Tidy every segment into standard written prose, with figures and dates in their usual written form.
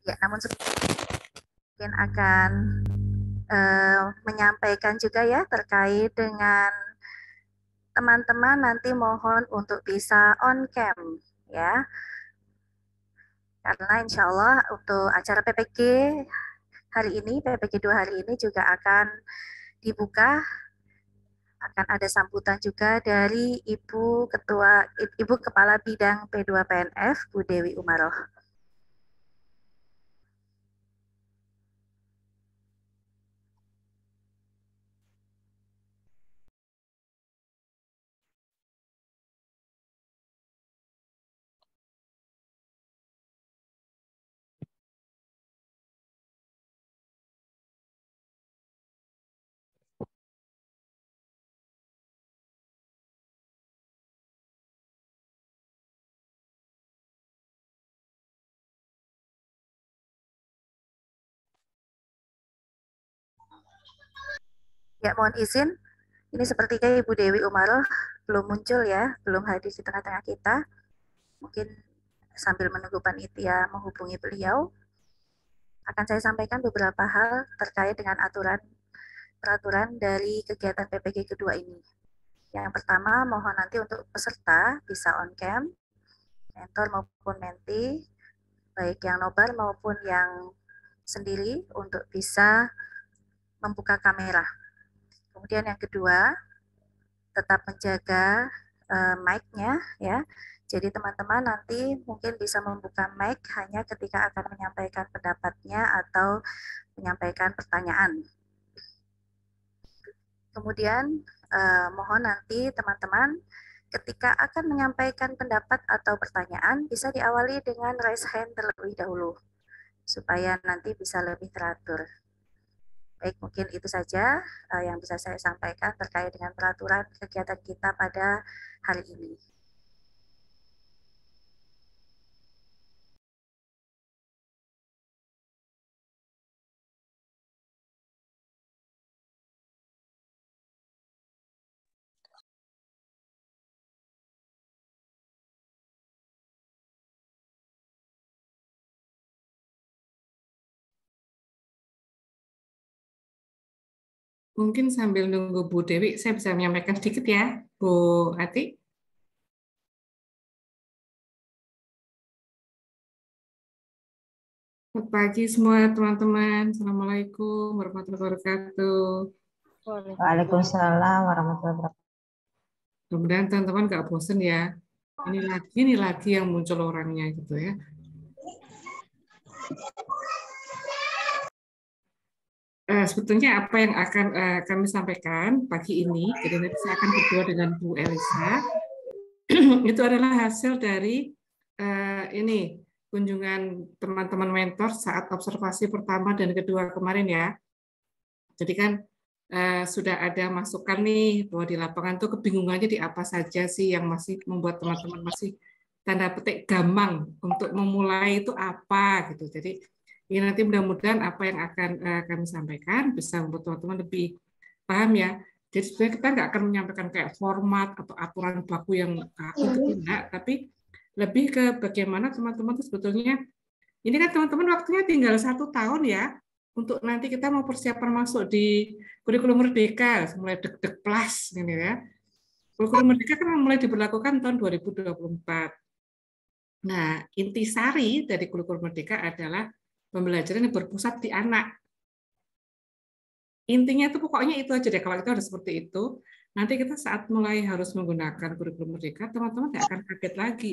Ya, namun mungkin akan menyampaikan juga ya terkait dengan teman-teman nanti mohon untuk bisa on cam ya. Karena insya Allah untuk acara PPG hari ini, PPG 2 hari ini juga akan dibuka, akan ada sambutan juga dari Ibu Kepala Bidang P2PNF, Bu Dewi Umaroh. Ya, mohon izin, ini sepertinya Ibu Dewi Umaroh belum muncul ya, belum hadir di tengah-tengah kita. Mungkin sambil menunggu panitia menghubungi beliau, akan saya sampaikan beberapa hal terkait dengan peraturan dari kegiatan PPG kedua ini. Yang pertama, mohon nanti untuk peserta bisa on cam, mentor maupun menti, baik yang nobar maupun yang sendiri untuk bisa membuka kamera. Kemudian yang kedua, tetap menjaga mic-nya ya. Jadi teman-teman nanti mungkin bisa membuka mic hanya ketika akan menyampaikan pendapatnya atau menyampaikan pertanyaan. Kemudian mohon nanti teman-teman ketika akan menyampaikan pendapat atau pertanyaan bisa diawali dengan raise hand terlebih dahulu supaya nanti bisa lebih teratur. Baik, mungkin itu saja yang bisa saya sampaikan terkait dengan peraturan kegiatan kita pada hari ini. Mungkin sambil nunggu Bu Dewi, saya bisa menyampaikan sedikit ya, Bu Ati. Selamat pagi semua teman-teman. Assalamualaikum warahmatullahi wabarakatuh. Waalaikumsalam warahmatullahi wabarakatuh. Mudah-mudahan teman-teman nggak bosen ya. Ini lagi yang muncul orangnya gitu ya. Sebetulnya apa yang akan kami sampaikan pagi ini, jadi nanti saya akan berdua dengan Bu Elisa, itu adalah hasil dari ini kunjungan teman-teman mentor saat observasi pertama dan kedua kemarin ya. Jadi kan sudah ada masukan nih bahwa di lapangan tuh kebingungannya di apa saja sih yang masih membuat teman-teman masih tanda petik gamang untuk memulai itu apa gitu. Jadi ini nanti mudah-mudahan apa yang akan kami sampaikan bisa membuat teman-teman lebih paham ya. Jadi sebenarnya kita nggak akan menyampaikan kayak format atau aturan baku yang kaku gitu enggak, tapi lebih ke bagaimana teman-teman itu sebetulnya ini kan teman-teman waktunya tinggal 1 tahun ya untuk nanti kita mau persiapan masuk di kurikulum Merdeka, mulai deg-deg plus ini ya. Kurikulum Merdeka kan mulai diberlakukan tahun 2024. Nah, intisari dari kurikulum Merdeka adalah pembelajaran yang berpusat di anak. Intinya itu pokoknya itu aja deh, kalau kita udah seperti itu, nanti kita saat mulai harus menggunakan kurikulum Merdeka, teman-teman tidak akan kaget lagi,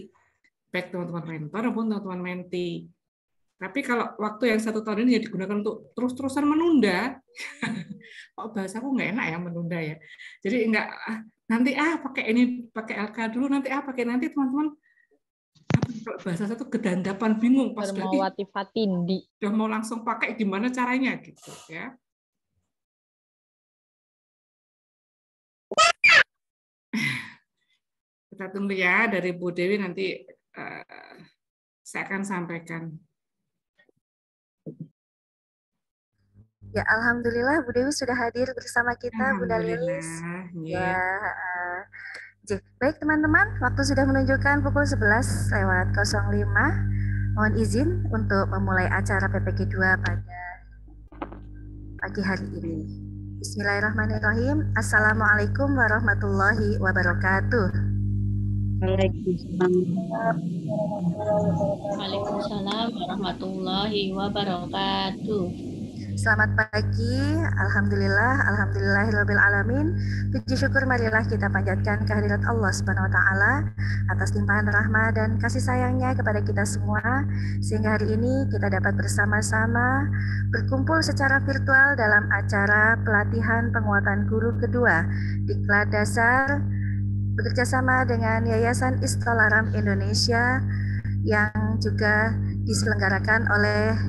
baik teman-teman mentor maupun teman-teman menti. Tapi kalau waktu yang 1 tahun ini ya digunakan untuk terus-terusan menunda, kok bahasaku nggak enak ya menunda ya. Jadi nggak nanti pakai ini pakai LK dulu, nanti pakai nanti teman-teman kalau bahasa satu kedandapan bingung pas udah mau langsung pakai gimana caranya gitu ya. Kita tunggu ya dari Bu Dewi nanti saya akan sampaikan. Ya, alhamdulillah Bu Dewi sudah hadir bersama kita, Bunda Lilis. Ya, baik teman-teman, waktu sudah menunjukkan pukul 11:05. Mohon izin untuk memulai acara PPG 2 pada pagi hari ini. Bismillahirrahmanirrahim. Assalamualaikum warahmatullahi wabarakatuh. Waalaikumsalam. Waalaikumsalam warahmatullahi wabarakatuh. Selamat pagi, alhamdulillahirabbil alamin. Puji syukur marilah kita panjatkan kehadirat Allah Subhanahu wa taala atas limpahan rahmat dan kasih sayangnya kepada kita semua, sehingga hari ini kita dapat bersama-sama berkumpul secara virtual dalam acara pelatihan penguatan guru kedua Diklat Dasar bekerjasama dengan Yayasan Istolaram Indonesia yang juga diselenggarakan oleh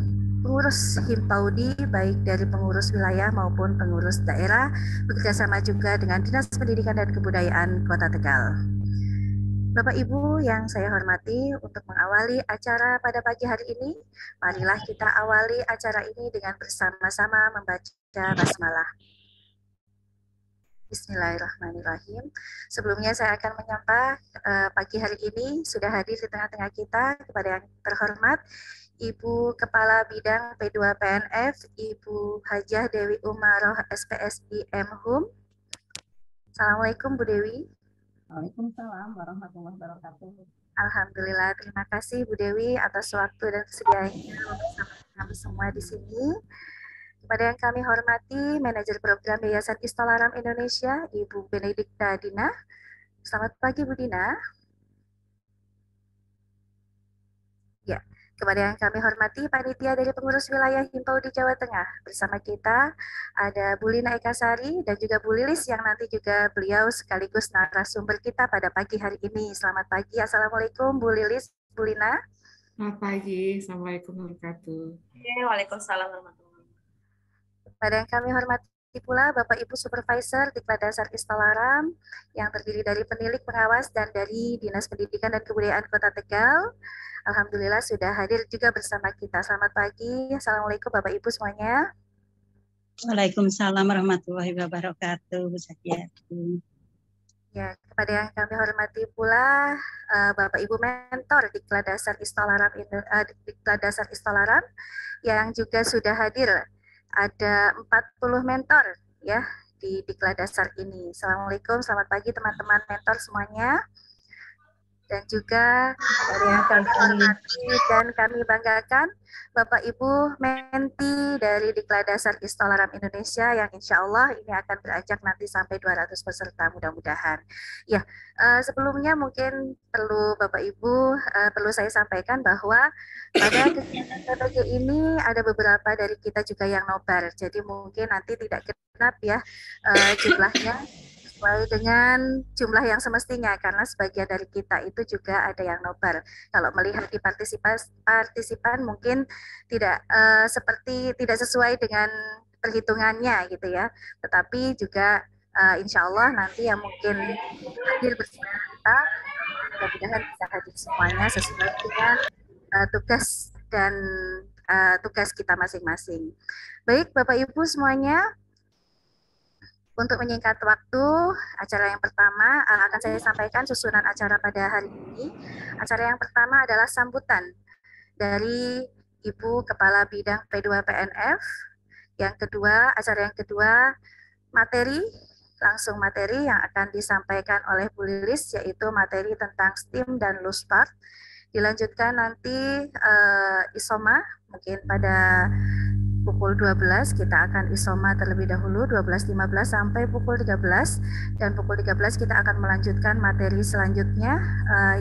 pengurus Himpaudi, baik dari pengurus wilayah maupun pengurus daerah, bekerjasama juga dengan Dinas Pendidikan dan Kebudayaan Kota Tegal. Bapak Ibu yang saya hormati, untuk mengawali acara pada pagi hari ini, marilah kita awali acara ini dengan bersama-sama membaca basmalah. Bismillahirrahmanirrahim. Sebelumnya saya akan menyapa pagi hari ini sudah hadir di tengah-tengah kita kepada yang terhormat Ibu Kepala Bidang P2 PNF, Ibu Hajah Dewi Umaroh SPSI M.Hum. Assalamualaikum Bu Dewi. Waalaikumsalam warahmatullahi wabarakatuh. Alhamdulillah, terima kasih Bu Dewi atas waktu dan kesediaannya bersama kami semua di sini. Kepada yang kami hormati, Manajer Program Yayasan Istolaram Indonesia, Ibu Benedikta Dina. Selamat pagi Bu Dina. Ya, kepada yang kami hormati, Panitia dari Pengurus Wilayah Himpaudi Jawa Tengah. Bersama kita ada Bu Lina Ekasari dan juga Bu Lilis yang nanti juga beliau sekaligus narasumber kita pada pagi hari ini. Selamat pagi, Assalamualaikum Bu Lilis, Bu Lina. Selamat pagi, Assalamualaikum warahmatullahi wabarakatuh. Waalaikumsalam warahmatullahi wabarakatuh. Pada yang kami hormati pula Bapak Ibu Supervisor Diklat Dasar Istolaram yang terdiri dari penilik, pengawas, dan dari Dinas Pendidikan dan Kebudayaan Kota Tegal. Alhamdulillah sudah hadir juga bersama kita. Selamat pagi. Assalamualaikum Bapak Ibu semuanya. Waalaikumsalam warahmatullahi wabarakatuh. Ya, kepada yang kami hormati pula Bapak Ibu mentor Diklat Dasar Istolaram yang juga sudah hadir. Ada 40 mentor ya di Diklat Dasar ini. Assalamualaikum, selamat pagi teman-teman mentor semuanya. Dan juga dari yang kami hormati dan kami banggakan, Bapak Ibu menti dari Diklat Dasar Istolaram Indonesia yang insya Allah ini akan beranjak nanti sampai 200 peserta mudah-mudahan. Ya, sebelumnya mungkin perlu Bapak Ibu perlu saya sampaikan bahwa pada kegiatan PPG ini ada beberapa dari kita juga yang nobar, jadi mungkin nanti tidak genap ya jumlahnya sesuai dengan jumlah yang semestinya, karena sebagian dari kita itu juga ada yang nobar. Kalau melihat di partisipan mungkin tidak tidak sesuai dengan perhitungannya gitu ya, tetapi juga insya Allah nanti yang mungkin hadir bersama kita mudah-mudahan bisa hadir semuanya sesuai dengan tugas dan tugas kita masing-masing. Baik Bapak Ibu semuanya, untuk menyingkat waktu, acara yang pertama akan saya sampaikan susunan acara pada hari ini. Acara yang pertama adalah sambutan dari Ibu Kepala Bidang P2 PNF. Yang kedua, acara yang kedua, langsung materi yang akan disampaikan oleh Bu Lilis, yaitu materi tentang STEAM dan LUSPART. Dilanjutkan nanti ISOMA, mungkin pada pukul 12 kita akan isoma terlebih dahulu 12.15 sampai pukul 13, dan pukul 13 kita akan melanjutkan materi selanjutnya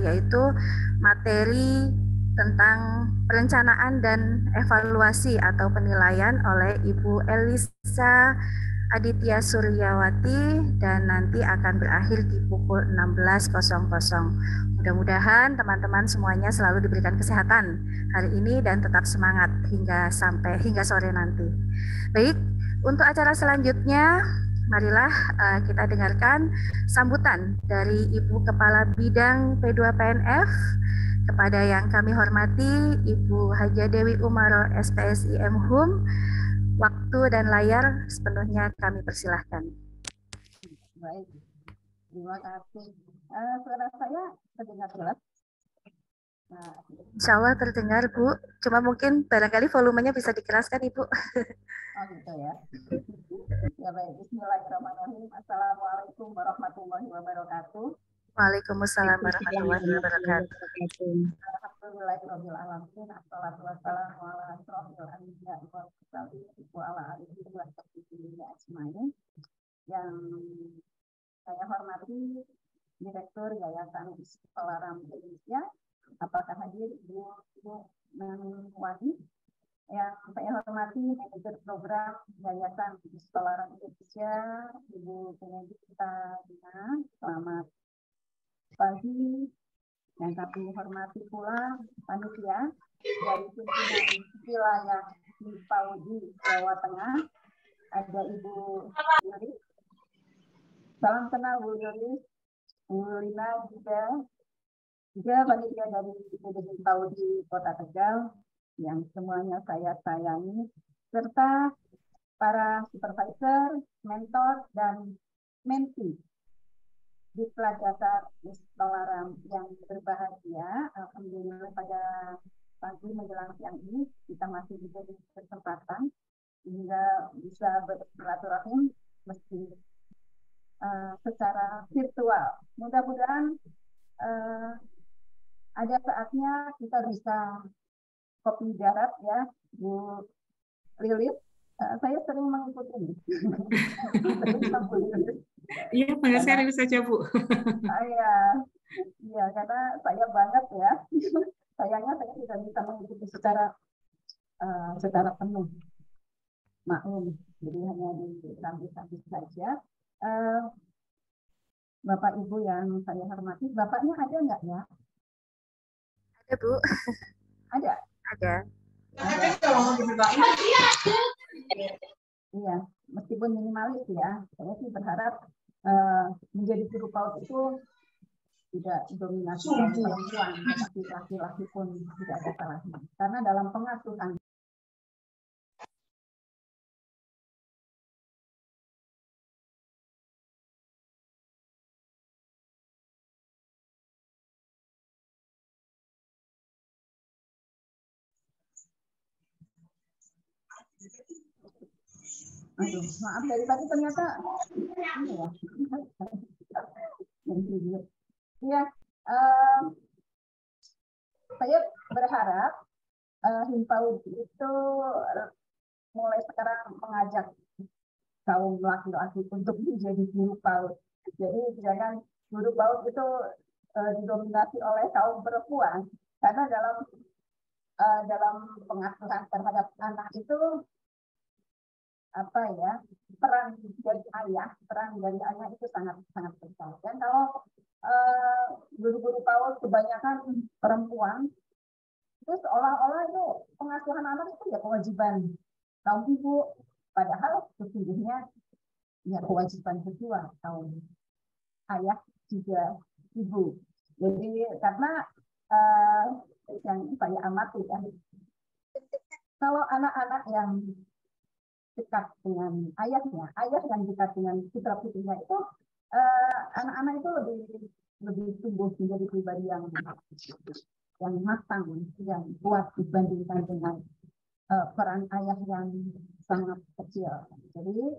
yaitu materi tentang perencanaan dan evaluasi atau penilaian oleh Ibu Elisa Aditya Suryawati, dan nanti akan berakhir di pukul 16.00. Mudah-mudahan teman-teman semuanya selalu diberikan kesehatan hari ini dan tetap semangat hingga sore nanti. Baik, untuk acara selanjutnya marilah kita dengarkan sambutan dari Ibu Kepala Bidang P2 PNF. Kepada yang kami hormati Ibu Hajah Dewi Umaroh SPSI M.Hum, waktu dan layar sepenuhnya kami persilahkan. Baik, terima kasih. Suara saya terdengar jelas? Nah, Insya Allah terdengar, Bu. Cuma mungkin barangkali volumenya bisa dikeraskan, Ibu. oh gitu ya. Ya baik, Bismillahirrahmanirrahim. Assalamualaikum warahmatullahi wabarakatuh. Waalaikumsalam warahmatullahi Waalaikumsalam wabarakatuh. warahmatullahi wabarakatuh. Alhamdulillahirabbil alamin. Assalatu wassalamu ala asyrofil anbiya'i wal mursalin wa ala alihi wa sahbihi ajmain. Yang saya hormati Direktur Yayasan Istiqlal Indonesia. Apakah hadir Ibu Nanwani? Yang saya hormati Manajer Program Yayasan Istiqlal Indonesia, Ibu Benedikta Dina. Selamat pagi. Yang kami hormati pula panitia dari pimpinan wilayah Paudi, Jawa Tengah. Ada Ibu Yuris. Salam kenal Bu Yuris. Bu Lina juga panitia dari PDG Paudi Kota Tegal yang semuanya saya sayangi, serta para supervisor, mentor, dan mentee di kelas dasar Istiqlal yang berbahagia. Alhamdulillah pada pagi menjelang siang ini kita masih diberi kesempatan hingga bisa bersilaturahim meski secara virtual. Mudah-mudahan ada saatnya kita bisa kopi darat ya, Bu Lilis. Saya sering mengikuti ini. Iya, bangga sekali saja, Bu. Iya, karena saya banget ya. Sayangnya saya tidak bisa mengikuti secara penuh. Maklum, jadi hanya di samping-samping saja. Bapak Ibu yang saya hormati, Bapaknya ada nggak ya? Ada, Bu. Ada. Ada. Iya, meskipun minimalis ya, saya sih berharap menjadi guru PAUD itu tidak dominasi kaum perempuan, tetapi laki-laki pun tidak ada salahnya. Karena dalam pengasuhan maaf dari tadi ternyata ini ya. Ya, saya berharap Himpaud itu mulai sekarang mengajak kaum laki-laki untuk menjadi guru PAUD. Jadi jangan guru PAUD itu didominasi oleh kaum perempuan, karena dalam pengasuhan terhadap anak itu peran dari ayah itu sangat sangat besar. Dan kalau guru-guru PAUD kebanyakan perempuan, itu seolah-olah itu pengasuhan anak itu ya kewajiban kaum ibu, padahal sesungguhnya ya kewajiban kedua kaum ayah juga ibu. Jadi karena yang saya amati ya, kalau anak-anak yang dekat dengan ayahnya, ayah yang dekat dengan putra putrinya itu anak-anak itu lebih tumbuh menjadi pribadi yang matang, yang kuat dibandingkan dengan peran ayah yang sangat kecil. Jadi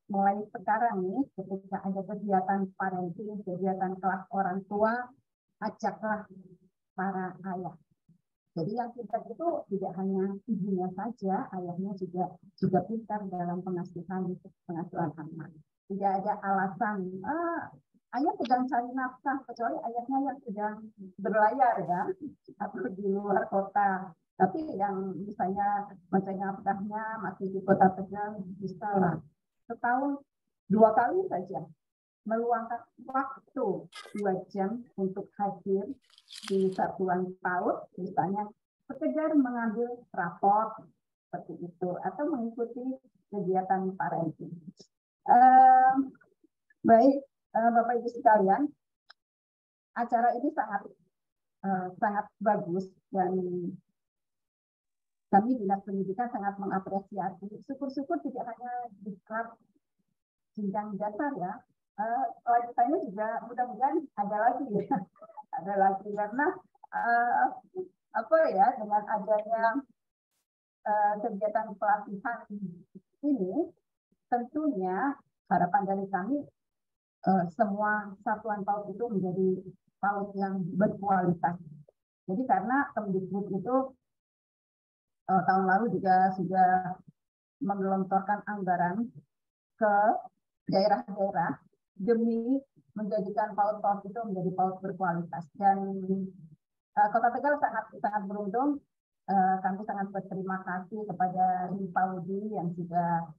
mulai sekarang nih, ketika ada kegiatan parenting, kegiatan kelas orang tua, ajaklah para ayah. Jadi yang pintar itu tidak hanya ibunya saja, ayahnya juga pintar dalam pengasuhan anak. Tidak ada alasan ayah sedang cari nafkah, kecuali ayahnya yang sedang berlayar ya, atau di luar kota. Tapi yang misalnya mencari nafkahnya masih di kota Tegal, bisa lah setahun 2 kali saja meluangkan waktu 2 jam untuk hadir di satuan PAUD, misalnya sekedar mengambil raport seperti itu atau mengikuti kegiatan parenting. Baik, Bapak Ibu sekalian, acara ini sangat bagus dan kami Dinas Pendidikan sangat mengapresiasi. Syukur-syukur tidak hanya di kelas jenjang dasar ya, lanjutannya juga mudah-mudahan ada lagi ya. Ada lagi karena apa ya, dengan adanya kegiatan pelatihan ini tentunya harapan dari kami semua satuan PAUD itu menjadi PAUD yang berkualitas. Jadi karena Kemdikbud itu tahun lalu juga sudah menggelontorkan anggaran ke daerah-daerah demi menjadikan PAUD-PAUD itu menjadi PAUD berkualitas. Dan Kota Tegal sangat beruntung. Kami sangat berterima kasih kepada Paudi yang sudah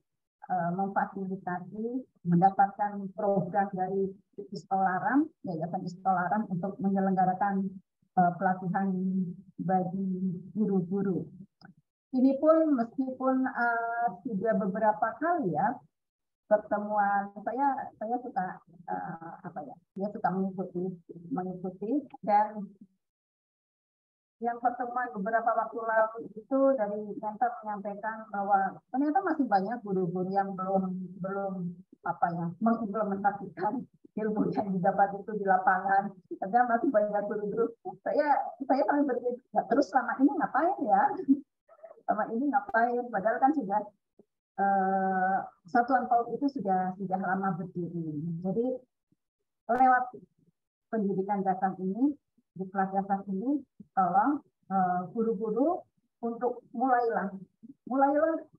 memfasilitasi mendapatkan program dari Istolaram, Yayasan Istolaram untuk menyelenggarakan pelatihan bagi guru-guru. Ini pun meskipun sudah beberapa kali ya pertemuan, saya suka suka mengikuti dan yang pertemuan beberapa waktu lalu itu dari mentor menyampaikan bahwa ternyata masih banyak guru-guru yang belum mengimplementasikan ilmu yang didapat itu di lapangan. Ternyata masih banyak guru-guru. Saya paling berpikir, terus selama ini ngapain ya? Selama ini ngapain? Padahal kan sudah satuan PAUD itu sudah lama berdiri. Jadi lewat pendidikan dasar ini, di kelas dasar ini, tolong guru-guru untuk mulailah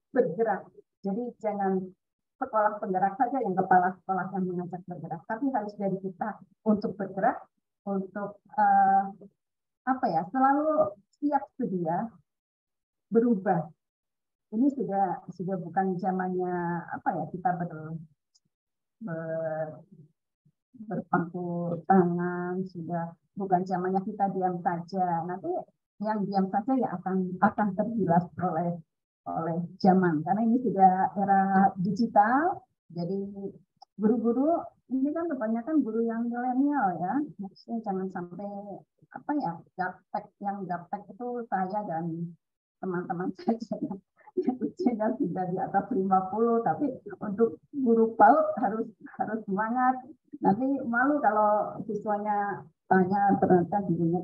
bergerak. Jadi jangan sekolah penggerak saja yang kepala sekolah yang mengajak bergerak, tapi harus dari kita untuk bergerak, untuk selalu siap sedia berubah. Ini sudah bukan zamannya kita berpangku tangan, sudah bukan zamannya kita diam saja. Nanti yang diam saja ya akan tergilas oleh zaman, karena ini sudah era digital. Jadi guru-guru ini kan kebanyakan guru yang milenial ya, maksudnya jangan sampai gaptek itu saya dan teman-teman saja yang usianya sudah di atas 50, tapi untuk guru PAUD harus semangat. Nanti malu kalau siswanya tanya ternyata gurunya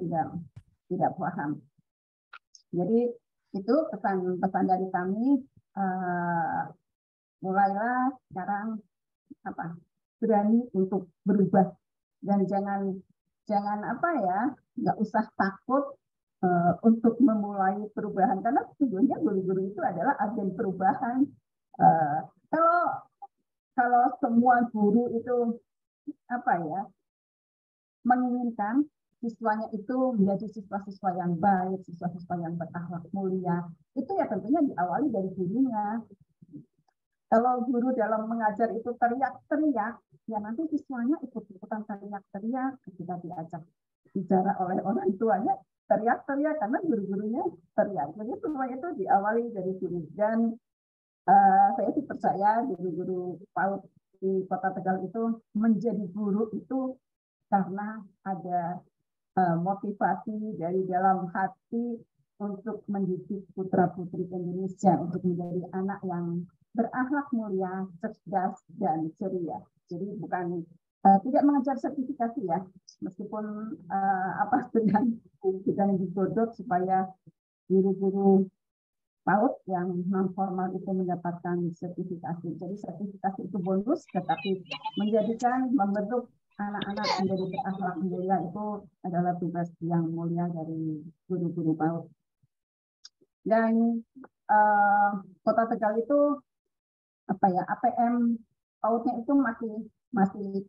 tidak paham. Jadi itu pesan dari kami, mulailah sekarang berani untuk berubah dan jangan nggak usah takut untuk memulai perubahan, karena sesungguhnya guru-guru itu adalah agen perubahan. Kalau semua guru itu menginginkan siswanya itu menjadi siswa-siswa yang baik, siswa-siswa yang berakhlak mulia, itu ya tentunya diawali dari gurunya. Kalau guru dalam mengajar itu teriak-teriak, ya nanti siswanya ikut-ikutan teriak-teriak. Ketika diajak bicara oleh orang tuanya, teriak-teriak karena guru-gurunya teriak. Jadi semua itu diawali dari guru. Dan saya sih percaya guru-guru PAUD di Kota Tegal itu menjadi guru itu karena ada motivasi dari dalam hati untuk mendidik putra-putri Indonesia untuk menjadi anak yang berakhlak mulia, cerdas, dan ceria. Jadi bukan tidak mengejar sertifikasi ya, meskipun sedang digodok supaya guru-guru PAUD yang non formal itu mendapatkan sertifikasi. Jadi sertifikasi itu bonus, tetapi membentuk anak-anak menjadi berakhlak mulia itu adalah tugas yang mulia dari guru-guru PAUD. Dan Kota Tegal itu APM PAUD-nya itu masih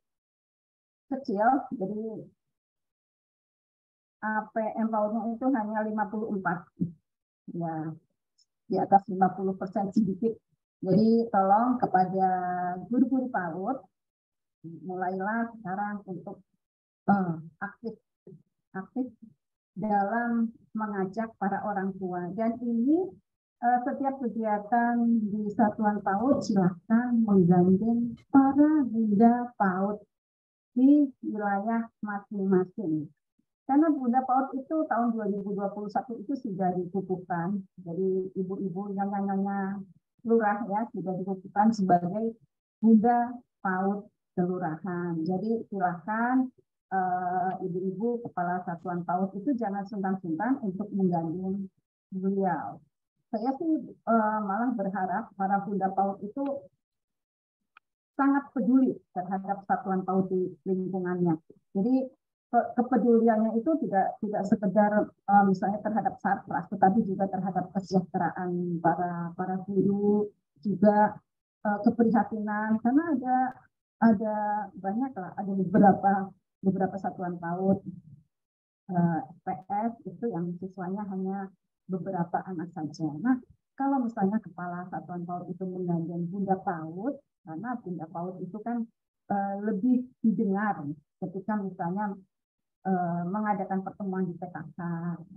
kecil, jadi APM PAUD-nya itu hanya 54, ya di atas 50% sedikit. Jadi tolong kepada guru-guru PAUD, mulailah sekarang untuk aktif dalam mengajak para orang tua. Dan ini setiap kegiatan di Satuan PAUD silahkan menggandeng para bunda PAUD di wilayah masing-masing. Karena Bunda PAUD itu tahun 2021 itu sudah dikukuhkan, jadi ibu-ibu nyonya-nyonya lurah ya sudah dikukuhkan sebagai Bunda PAUD kelurahan. Jadi silakan ibu-ibu kepala satuan PAUD itu jangan sungkan-sungkan untuk menggandeng beliau. Saya sih malah berharap para Bunda PAUD itu sangat peduli terhadap satuan PAUD di lingkungannya. Jadi kepeduliannya itu tidak sekedar misalnya terhadap sarpras, tetapi juga terhadap kesejahteraan para guru, juga keprihatinan, karena ada banyak lah, ada beberapa satuan PAUD SPS itu yang siswanya hanya beberapa anak saja. Nah, kalau misalnya kepala satuan PAUD itu menggandeng Bunda PAUD, karena Bunda PAUD itu kan lebih didengar ketika misalnya mengadakan pertemuan di PKK.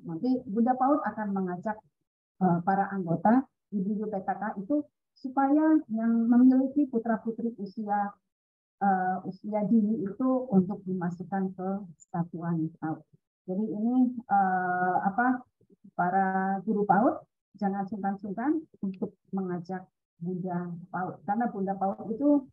Nanti Bunda PAUD akan mengajak para anggota ibu-ibu PKK itu supaya yang memiliki putra-putri usia dini itu untuk dimasukkan ke satuan PAUD. Jadi ini para guru PAUD jangan sungkan-sungkan untuk mengajak Bunda PAUD, karena Bunda PAUD itu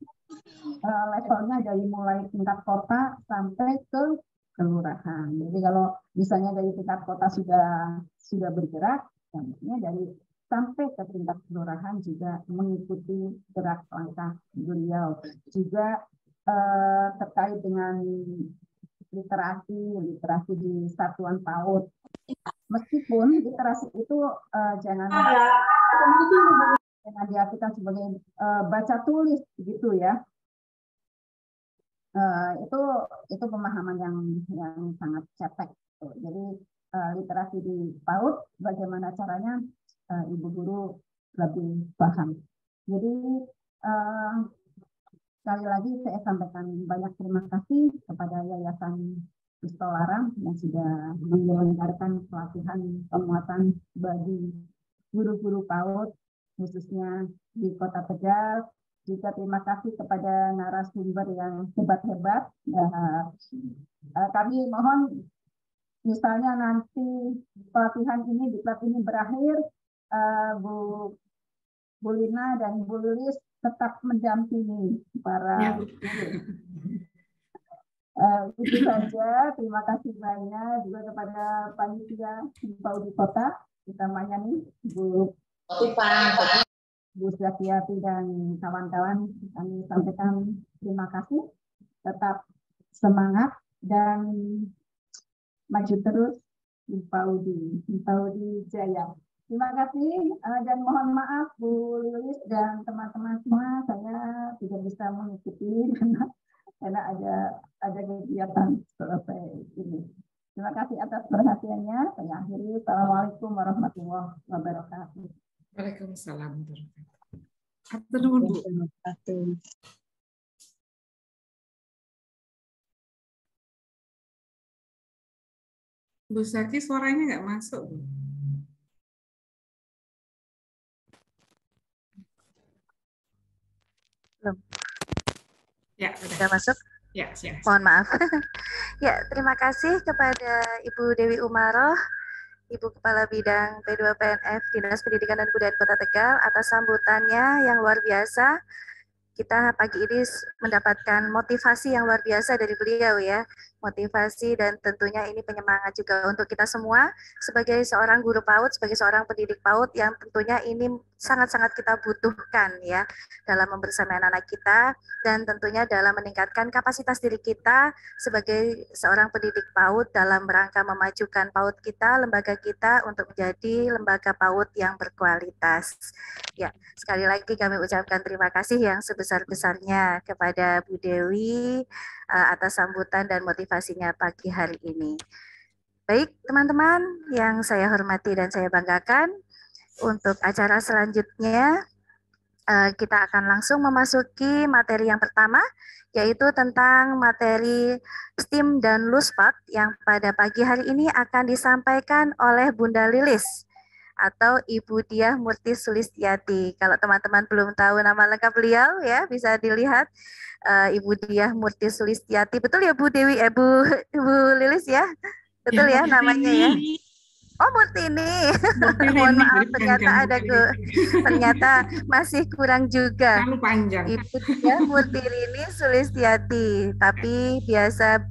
levelnya dari mulai tingkat kota sampai ke kelurahan. Jadi kalau misalnya dari tingkat kota sudah bergerak, maksudnya dari sampai ke tingkat kelurahan juga mengikuti gerak langkah beliau. Juga terkait dengan literasi di satuan PAUD. Meskipun literasi itu jangan diartikan sebagai baca tulis gitu ya. Itu pemahaman yang sangat cetek. Jadi literasi di PAUD bagaimana caranya ibu guru lebih paham. Jadi sekali lagi saya sampaikan banyak terima kasih kepada Yayasan Pistolaram yang sudah menyelenggarakan pelatihan penguatan bagi guru-guru PAUD khususnya di Kota Tegal. Juga terima kasih kepada narasumber yang hebat-hebat. Kami mohon misalnya nanti pelatihan ini, diklat ini berakhir, Bu Lina dan Bu Lilis tetap mendampingi para guru. Itu saja. Terima kasih banyak juga kepada panitia PAUD Kota, utamanya nih Bu Zakiati dan kawan-kawan. Kami sampaikan terima kasih, tetap semangat dan maju terus di PAUD Jaya. Terima kasih dan mohon maaf Bu Lilis dan teman-teman semua, saya tidak bisa mengikuti karena ada kegiatan selesai ini. Terima kasih atas perhatiannya. Saya akhiri. Assalamualaikum warahmatullahi wabarakatuh. Waalaikumsalam warahmatullahi wabarakatuh. Bu Zaki suaranya nggak masuk. Belum. Ya, sudah masuk. Ya, siap. Mohon maaf. Ya, terima kasih kepada Ibu Dewi Umaroh, Ibu Kepala Bidang P2PNF Dinas Pendidikan dan Kebudayaan Kota Tegal atas sambutannya yang luar biasa. Kita pagi ini mendapatkan motivasi yang luar biasa dari beliau ya. Motivasi dan tentunya ini penyemangat juga untuk kita semua sebagai seorang guru PAUD, sebagai seorang pendidik PAUD yang tentunya ini sangat-sangat kita butuhkan ya dalam membersamai anak-anak kita dan tentunya dalam meningkatkan kapasitas diri kita sebagai seorang pendidik PAUD dalam rangka memajukan PAUD kita, lembaga kita untuk menjadi lembaga PAUD yang berkualitas. Ya, sekali lagi kami ucapkan terima kasih yang sebesar-besarnya kepada Bu Dewi atas sambutan dan motivasinya pagi hari ini. Baik, teman-teman yang saya hormati dan saya banggakan, untuk acara selanjutnya kita akan langsung memasuki materi yang pertama, yaitu tentang materi STEAM dan LUSPAK yang pada pagi hari ini akan disampaikan oleh Bunda Lilis atau Ibu Diah Murti Sulistiati. Kalau teman-teman belum tahu nama lengkap beliau ya bisa dilihat Ibu Diah Murti Sulistiati. Betul ya Bu Dewi, Bu Lilis ya? Betul ya namanya ya? Oh, Murtini. Murtirini, Mohon maaf, jadi ternyata panjang ada Murtirini. ternyata masih kurang juga. Terlalu panjang. Ibu dia Murtirini Sulistiati, tapi biasa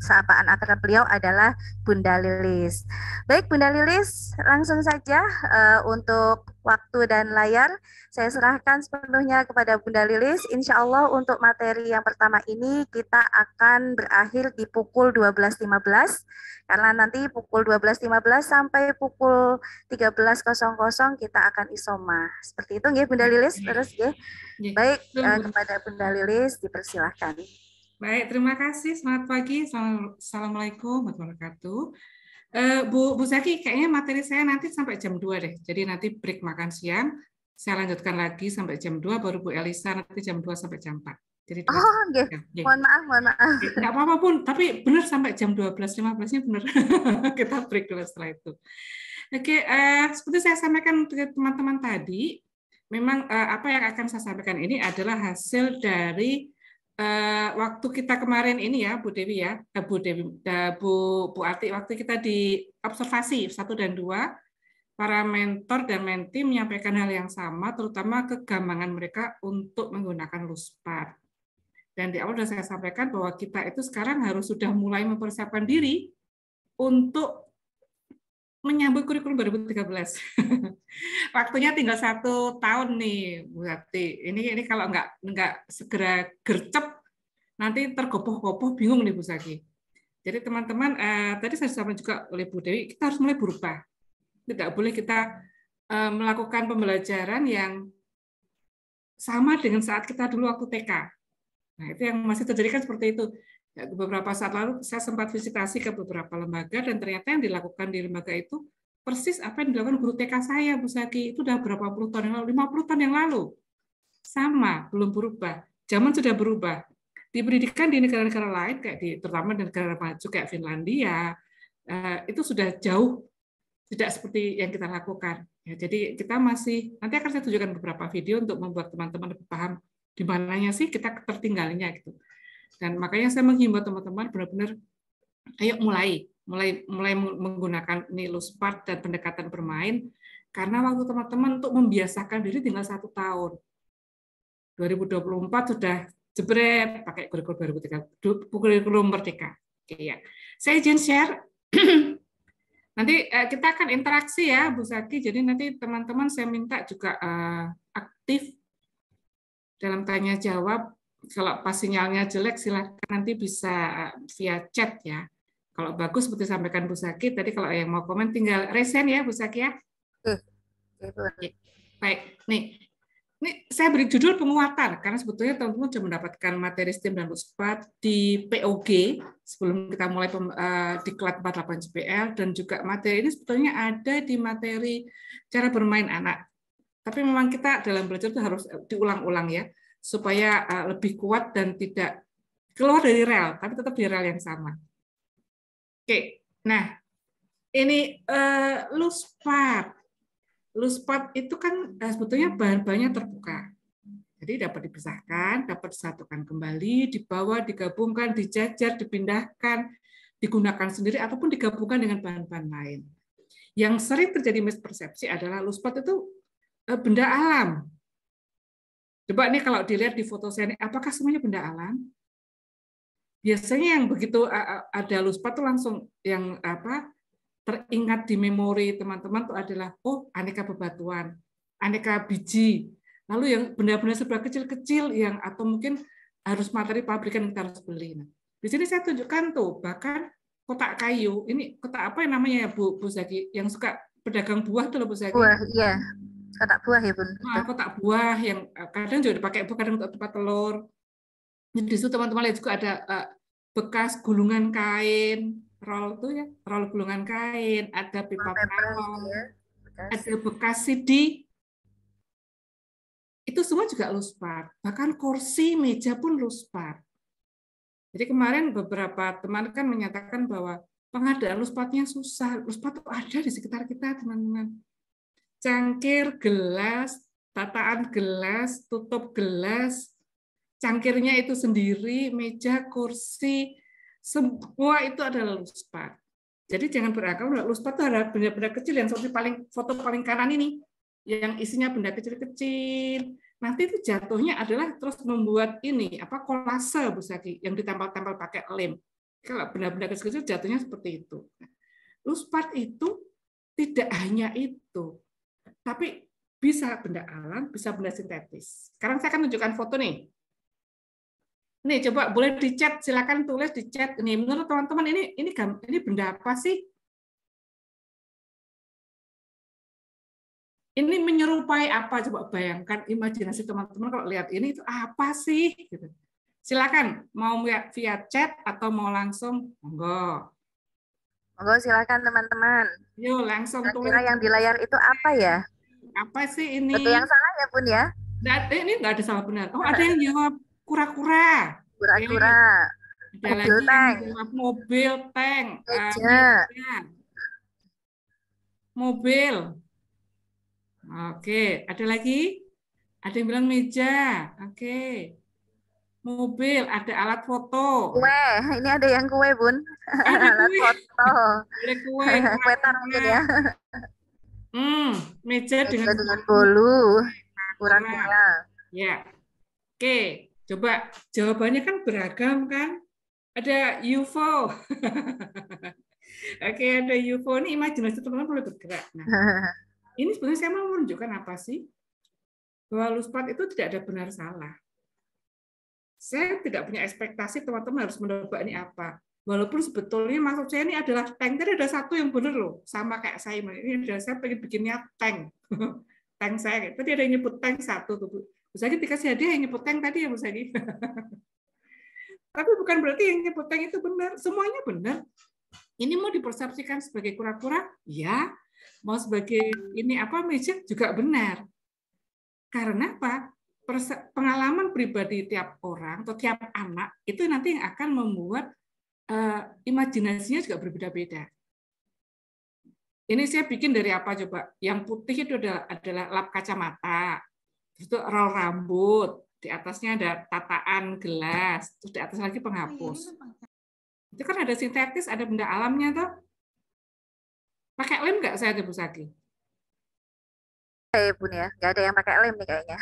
sapaan akrab beliau adalah Bunda Lilis. Baik, Bunda Lilis, langsung saja untuk waktu dan layar saya serahkan sepenuhnya kepada Bunda Lilis. Insya Allah untuk materi yang pertama ini kita akan berakhir di pukul 12.15 karena nanti pukul 12.15 sampai pukul 13.00 kita akan isoma. Seperti itu nggih Bunda Lilis, terus nggih. Baik, kepada Bunda Lilis dipersilahkan. Baik, terima kasih. Selamat pagi. Assalamualaikum warahmatullahi wabarakatuh. Bu Zaki, kayaknya materi saya nanti sampai jam 2 deh. Jadi nanti break makan siang. Saya lanjutkan lagi sampai jam 2, baru Bu Elisa nanti jam 2 sampai jam 4. Jadi nggih. Mohon maaf. Enggak apa-apa pun, tapi benar sampai jam 12.15-nya benar. Kita break dulu setelah itu. Oke, seperti saya sampaikan ke teman-teman tadi, memang apa yang akan saya sampaikan ini adalah hasil dari waktu kita kemarin ini ya, Bu Dewi ya, Bu Ati, waktu kita di observasi 1 dan 2, para mentor dan mentee menyampaikan hal yang sama, terutama kegampangan mereka untuk menggunakan Luspad. Dan di awal sudah saya sampaikan bahwa kita itu sekarang harus sudah mulai mempersiapkan diri untuk menyambut kurikulum 2013. Waktunya tinggal 1 tahun nih, Bu Ati. Ini kalau nggak segera gercep, nanti tergopoh-gopoh bingung nih Bu Zaki. Jadi teman-teman, tadi saya sampaikan juga oleh Bu Dewi, kita harus mulai berubah. Tidak boleh kita melakukan pembelajaran yang sama dengan saat kita dulu waktu TK. Nah, itu yang masih terjadi kan seperti itu. Ya, beberapa saat lalu saya sempat visitasi ke beberapa lembaga dan ternyata yang dilakukan di lembaga itu persis apa yang dilakukan guru TK saya, Bu Zaki. Itu udah berapa puluh tahun yang lalu, 50 tahun yang lalu. Sama, belum berubah. Zaman sudah berubah. Di pendidikan di negara-negara lain, kayak terutama di negara maju kayak Finlandia, itu sudah jauh tidak seperti yang kita lakukan. Ya, jadi kita masih, nanti akan saya tunjukkan beberapa video untuk membuat teman-teman lebih paham di mananya sih kita tertinggalnya gitu. Dan makanya saya menghimbau teman-teman benar-benar ayo mulai menggunakan Luspad dan pendekatan bermain, karena waktu teman-teman untuk membiasakan diri tinggal 1 tahun. 2024 sudah jebret pakai kurikulum Merdeka. Oke ya. Saya izin share. Nanti kita akan interaksi ya Bu Zaki. Jadi nanti teman-teman saya minta juga aktif dalam tanya jawab. Kalau pas sinyalnya jelek silakan nanti bisa via chat ya. Kalau bagus seperti sampaikan Bu Zaki tadi, kalau yang mau komen tinggal resen ya Bu Zaki ya. Baik, nih saya beri judul penguatan karena sebetulnya teman-teman sudah mendapatkan materi STEM dan Luspad di POG sebelum kita mulai diklat 48 JPL, dan juga materi ini sebetulnya ada di materi cara bermain anak. Tapi memang kita dalam belajar itu harus diulang-ulang ya, supaya lebih kuat dan tidak keluar dari rel, tapi tetap di rel yang sama. Oke, nah ini Luspad. Luspad itu kan sebetulnya bahan-bahannya terbuka. Jadi dapat dipisahkan, dapat disatukan kembali, dibawa, digabungkan, dijajar, dipindahkan, digunakan sendiri, ataupun digabungkan dengan bahan-bahan lain. Yang sering terjadi mispersepsi adalah Luspad itu benda alam. Coba nih kalau dilihat di foto saya ini, apakah semuanya benda alam? Biasanya yang begitu ada Luspad itu langsung yang teringat di memori teman-teman itu adalah aneka bebatuan, aneka biji, lalu yang benda-benda serba kecil-kecil yang atau mungkin harus materi pabrikan yang kita harus beli. Nah, di sini saya tunjukkan tuh bahkan kotak kayu. Ini kotak apa yang namanya ya Bu Zaki? Yang suka pedagang buah tuh loh Bu Zaki. Buah, iya. Kotak buah ya Bun. Kotak buah yang kadang juga dipakai kadang untuk tempat telur. Di situ teman-teman lihat juga ada bekas gulungan kain. Roll tuh ya, roll gulungan kain, ada pipa pelon, ada bekas CD. Itu semua juga Luspad. Bahkan kursi, meja pun Luspad. Jadi kemarin beberapa teman kan menyatakan bahwa pengadaan Luspadnya susah. Luspad itu ada di sekitar kita, teman-teman. Cangkir, gelas, tataan gelas, tutup gelas, cangkirnya itu sendiri, meja, kursi, semua itu adalah Luspad. Jadi jangan beragam. Luspat itu adalah benda-benda kecil yang seperti foto paling kanan ini, yang isinya benda kecil-kecil. Nanti itu jatuhnya adalah terus membuat ini kolase, Bu Saki, yang ditempel-tempel pakai lem. Kalau benda-benda kecil-kecil jatuhnya seperti itu. Luspat itu tidak hanya itu, tapi bisa benda alam, bisa benda sintetis. Sekarang saya akan tunjukkan foto nih. Nih, coba boleh di chat, silakan tulis di chat. Nih, menurut teman-teman ini benda apa sih? Ini menyerupai apa? Coba bayangkan, imajinasi teman-teman kalau lihat ini itu apa sih? Gitu. Silakan, mau via chat atau mau langsung, monggo. Monggo silakan teman-teman. Yuk, langsung tulis. Kira-kira yang di layar itu apa ya? Apa sih ini? Itu yang salah ya, Bun ya? Ini nggak ada salah benar. Oh, ada yang jawab kura-kura. Kura-kura. Ada lagi yang jawab mobil, tank. Meja. Mobil. Oke, ada lagi? Ada yang bilang meja. Oke. Mobil, ada alat foto. Kue, ini ada yang kue, Bun. Ada alat kue. foto. Ada kue. Kue tar mungkin ya. Meja dengan bolu. Kura-kura. Ya. Oke, coba jawabannya kan beragam kan? Ada UFO. Oke, ada UFO. Ini imajinasi teman-teman boleh bergerak. Nah, ini sebenarnya saya mau menunjukkan apa sih? Bahwa luspat itu tidak ada benar salah. Saya tidak punya ekspektasi teman-teman harus menebak ini apa. Walaupun sebetulnya maksud saya ini adalah tank. Tadi ada satu yang benar loh, sama kayak saya. Ini adalah saya pengen bikinnya tank. Tank saya. Tadi ada yang nyebut tank satu tuh. Bu Sagi dikasih hadiah yang nyebut tank tadi ya Bu Sagi. Tapi bukan berarti yang nyebut tank itu benar. Semuanya benar. Ini mau dipersepsikan sebagai kura-kura, ya. Mau sebagai ini meja juga benar. Karena apa? Pengalaman pribadi tiap orang atau tiap anak itu nanti yang akan membuat imajinasinya juga berbeda-beda. Ini saya bikin dari apa coba? Yang putih itu adalah lap kacamata, itu roll rambut, di atasnya ada tataan gelas, terus di atas lagi penghapus. Itu kan ada sintetis, ada benda alamnya tuh. Pakai lem nggak saya Bu Saki? Bun ya, nggak ada yang pakai lem nih kayaknya.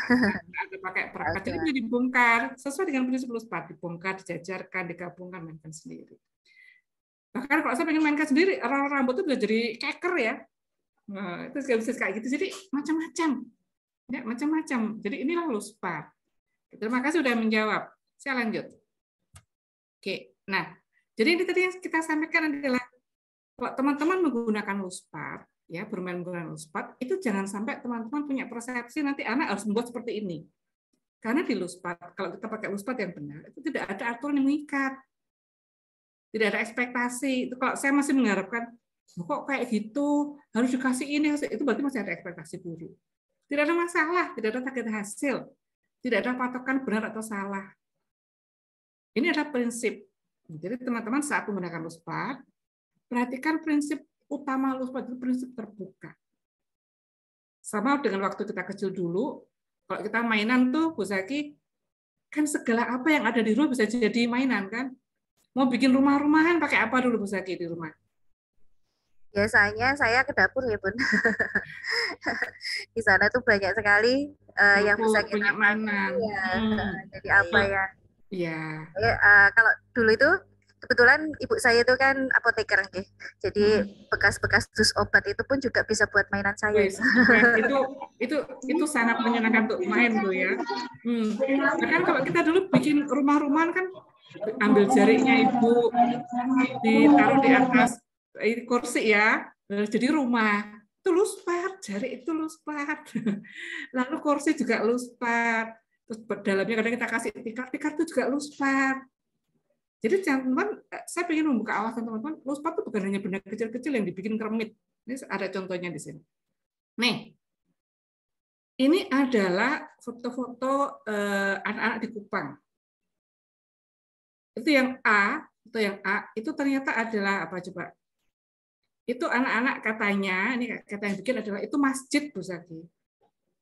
Nggak ada pakai perangkat, jadi bisa dibongkar sesuai dengan prinsip luspat, dibongkar, dijajarkan, digabungkan, mainkan sendiri. Bahkan kalau saya pengen mainkan sendiri, rambut itu bisa jadi keker ya. Nah, itu bisa kayak gitu. Jadi macam-macam, ya macam-macam. Jadi inilah luspat. Terima kasih sudah menjawab. Saya lanjut. Oke, nah jadi ini tadi yang kita sampaikan adalah kalau teman-teman menggunakan luspat, ya bermain menggunakan luspat, itu jangan sampai teman-teman punya persepsi nanti anak harus membuat seperti ini. Karena di luspat, kalau kita pakai luspat yang benar, itu tidak ada aturan yang mengikat, tidak ada ekspektasi. Itu kalau saya masih mengharapkan, kok kayak gitu harus dikasih ini, itu berarti masih ada ekspektasi buruk. Tidak ada masalah, tidak ada target hasil, tidak ada patokan benar atau salah. Ini adalah prinsip. Jadi teman-teman saat menggunakan luspat, perhatikan prinsip utama luspat itu prinsip terbuka. Sama dengan waktu kita kecil dulu, kalau kita mainan tuh, Bu Zaki, kan segala apa yang ada di rumah bisa jadi mainan kan? Mau bikin rumah-rumahan pakai apa dulu Bu Zaki di rumah? Biasanya saya ke dapur ya Bun. Di sana tuh banyak sekali yang bisa kita mainan. Ya. Jadi apa ya? Iya. Kalau dulu itu kebetulan ibu saya itu kan apoteker nih. Jadi bekas-bekas dus obat itu pun juga bisa buat mainan saya. Itu sangat menyenangkan untuk main tuh ya. Bahkan kalau kita dulu bikin rumah-rumahan kan ambil jariknya ibu ditaruh di atas kursi ya, jadi rumah itu luspat, jarik itu luspat, lalu kursi juga luspat, terus dalamnya kadang kita kasih tikar itu juga luspat. Jadi teman-teman, saya ingin membuka awasan teman-teman, luspat itu bukan hanya benda kecil-kecil yang dibikin kermit. Ini ada contohnya di sini. Nih, ini adalah foto-foto anak-anak di Kupang. Itu yang A, itu ternyata adalah apa coba? Itu anak-anak katanya, ini kata yang bikin adalah itu masjid Bu Zaki.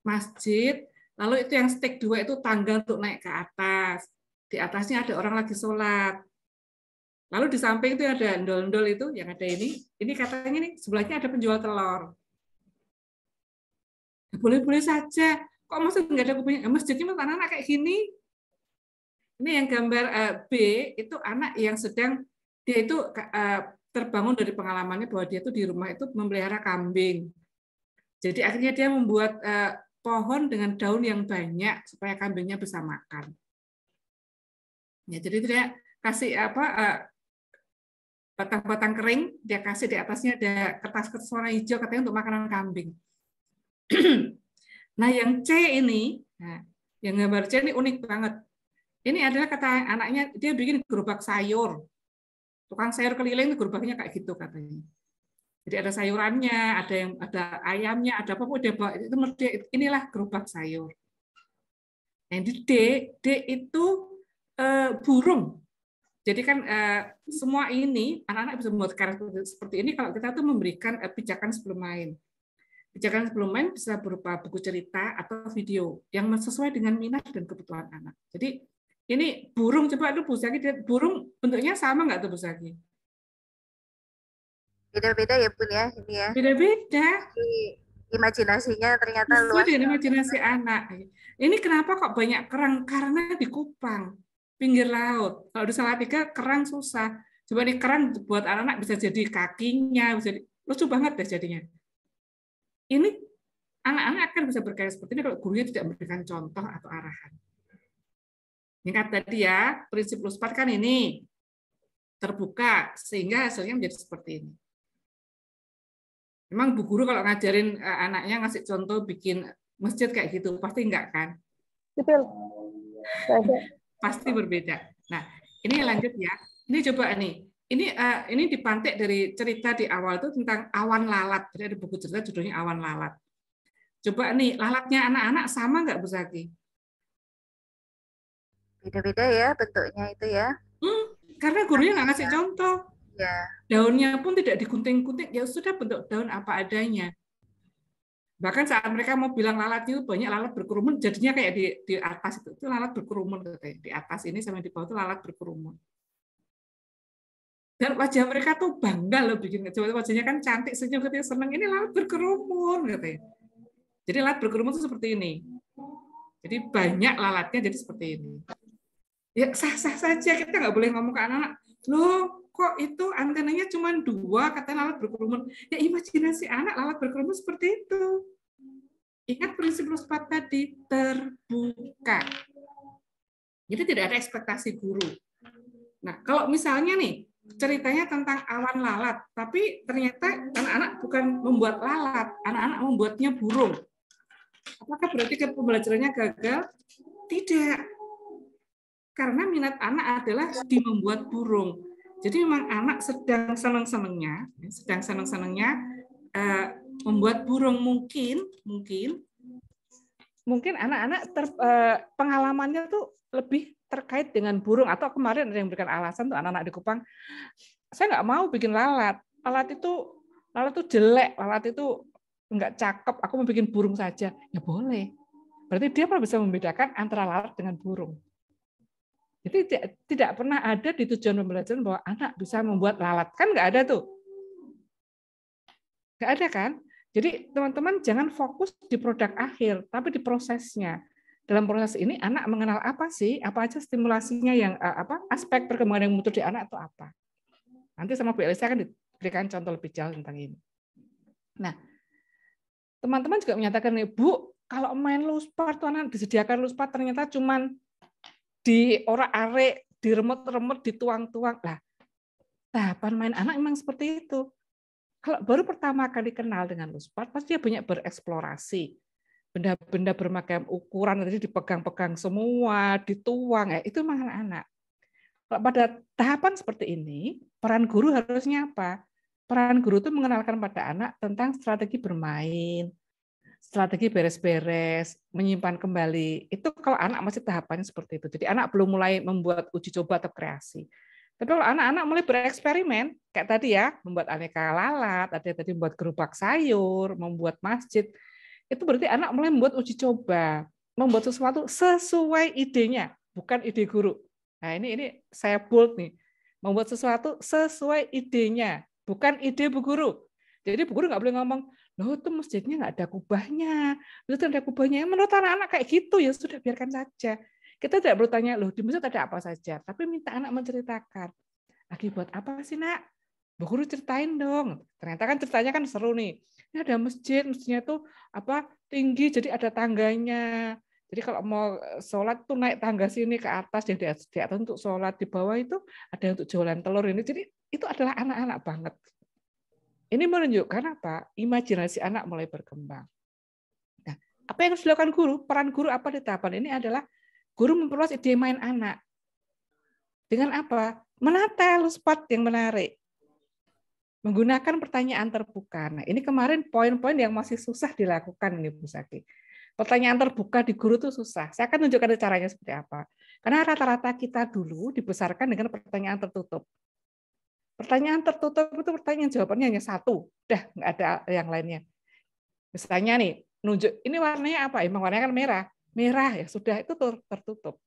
Masjid, lalu itu yang stek 2 itu tangga untuk naik ke atas. Di atasnya ada orang lagi sholat. Lalu di samping itu ada ndol-ndol itu yang ada ini katanya nih sebelahnya ada penjual telur. Ya, boleh-boleh saja. Kok maksud nggak ada kebanyakan? Masjidnya anak-anak kayak gini. Ini yang gambar B itu anak yang sedang dia itu terbangun dari pengalamannya bahwa dia itu di rumah itu memelihara kambing. Jadi akhirnya dia membuat pohon dengan daun yang banyak supaya kambingnya bisa makan. Ya, jadi dia kasih batang-batang kering, dia kasih di atasnya ada kertas-kertas warna hijau katanya untuk makanan kambing. Nah, yang C ini, yang gambar C ini unik banget. Ini adalah kata anaknya, dia bikin gerobak sayur. Tukang sayur keliling itu gerobaknya kayak gitu katanya. Jadi ada sayurannya, ada ayamnya, ada apa pun dia bawa. Inilah gerobak sayur. Yang di D itu burung. Jadi kan semua ini anak-anak bisa membuat karakter seperti ini kalau kita tuh memberikan pijakan sebelum main. Pijakan sebelum main bisa berupa buku cerita atau video yang sesuai dengan minat dan kebutuhan anak. Jadi ini burung, coba lu Bu Zaki, burung bentuknya sama nggak tuh Bu Zaki? Beda-beda ya Bun ya ini ya. Beda-beda. Imajinasinya ternyata luas. Sesuai dengan imajinasi anak. Ini kenapa kok banyak kerang? Karena di Kupang, pinggir laut. Kalau di Salatiga kerang susah. Coba nih kerang buat anak-anak bisa jadi kakinya, bisa lucu banget deh jadinya. Ini anak-anak akan bisa berkarya seperti ini kalau gurunya tidak memberikan contoh atau arahan. Ingat tadi ya, prinsip Luspat kan ini terbuka sehingga hasilnya menjadi seperti ini. Memang Bu Guru kalau ngajarin anaknya ngasih contoh bikin masjid kayak gitu pasti enggak kan? Betul. Pasti berbeda. Nah, ini lanjut ya. Ini coba nih. Ini dipantik dari cerita di awal itu tentang awan lalat. Jadi ada buku cerita judulnya Awan Lalat. Coba nih, lalatnya anak-anak sama nggak Bu Zaki? Beda-beda ya bentuknya itu ya. Karena gurunya nggak ngasih contoh. Ya. Daunnya pun tidak digunting-gunting, ya sudah bentuk daun apa adanya. Bahkan saat mereka mau bilang lalat itu banyak lalat berkerumun, jadinya kayak di atas itu lalat berkerumun katanya. Di atas ini sama di bawah itu lalat berkerumun. Dan wajah mereka tuh bangga loh bikin, wajahnya kan cantik, senyum, katanya senang, ini lalat berkerumun katanya. Jadi lalat berkerumun itu seperti ini. Jadi banyak lalatnya jadi seperti ini. Ya sah-sah saja, kita nggak boleh ngomong ke anak-anak, loh kok itu antenanya cuma 2, katanya lalat berkerumun. Ya imajinasi anak lalat berkerumun seperti itu. Ingat prinsip Luspat tadi, terbuka. Jadi tidak ada ekspektasi guru. Nah, kalau misalnya nih, ceritanya tentang awan lalat, tapi ternyata anak-anak bukan membuat lalat, anak-anak membuatnya burung. Apakah berarti pembelajarannya gagal? Tidak. Karena minat anak adalah di membuat burung. Jadi memang anak sedang senang-senangnya membuat burung. Mungkin anak-anak pengalamannya tuh lebih terkait dengan burung, atau kemarin ada yang berikan alasan tuh anak-anak di Kupang, saya nggak mau bikin lalat itu jelek, lalat itu nggak cakep, aku mau bikin burung saja. Ya boleh, berarti dia bisa membedakan antara lalat dengan burung. Jadi tidak pernah ada di tujuan pembelajaran bahwa anak bisa membuat lalat, kan nggak ada tuh, nggak ada kan. Jadi teman-teman jangan fokus di produk akhir, tapi di prosesnya. Dalam proses ini anak mengenal apa sih, apa aja stimulasinya, yang aspek perkembangan yang muncul di anak itu apa. Nanti sama Bu Elisa akan diberikan contoh lebih jauh tentang ini. Nah, teman-teman juga menyatakan nih, Bu, kalau main Luspat tuh anak disediakan Luspat ternyata cuman diorak-arik, diremut-remut, dituang-tuang. Lah, tahapan main anak memang seperti itu. Kalau baru pertama kali kenal dengan Luspat, pasti dia banyak bereksplorasi. Benda-benda bermacam ukuran, tadi dipegang-pegang semua, dituang, itu memang anak-anak. Kalau pada tahapan seperti ini, peran guru harusnya apa? Peran guru itu mengenalkan pada anak tentang strategi bermain, strategi beres-beres, menyimpan kembali. Itu kalau anak masih tahapannya seperti itu. Jadi anak belum mulai membuat uji coba atau kreasi. Tapi kalau anak-anak mulai bereksperimen, kayak tadi ya, membuat aneka lalat, ada tadi membuat gerobak sayur, membuat masjid, itu berarti anak mulai membuat uji coba, membuat sesuatu sesuai idenya, bukan ide guru. Nah ini saya bold nih. Membuat sesuatu sesuai idenya, bukan ide Bu Guru. Jadi Bu Guru nggak boleh ngomong, loh itu masjidnya nggak ada kubahnya, itu ada kubahnya. Menurut anak-anak kayak gitu ya sudah biarkan saja. Kita tidak perlu tanya, loh di masjid ada apa saja, tapi minta anak menceritakan. Lagi buat apa sih nak? Bu Guru ceritain dong. Ternyata kan ceritanya kan seru nih. Ini ada masjid, masjidnya tuh apa tinggi, jadi ada tangganya. Jadi kalau mau sholat tuh naik tangga sini ke atas, jadi di atas untuk sholat, di bawah itu ada untuk jualan telur ini. Jadi itu adalah anak-anak banget. Ini menunjukkan apa? Imajinasi anak mulai berkembang. Nah, apa yang harus dilakukan guru? Peran guru apa di tahapan ini adalah guru memperluas ide main anak. Dengan apa? Menata spot yang menarik. Menggunakan pertanyaan terbuka. Nah, ini kemarin poin-poin yang masih susah dilakukan ini Bu Zaki. Pertanyaan terbuka di guru itu susah. Saya akan tunjukkan caranya seperti apa. Karena rata-rata kita dulu dibesarkan dengan pertanyaan tertutup. Pertanyaan tertutup itu pertanyaan jawabannya hanya satu. Udah, nggak ada yang lainnya. Misalnya nih, nunjuk ini warnanya apa? Emang warnanya kan merah. Merah ya sudah itu tertutup.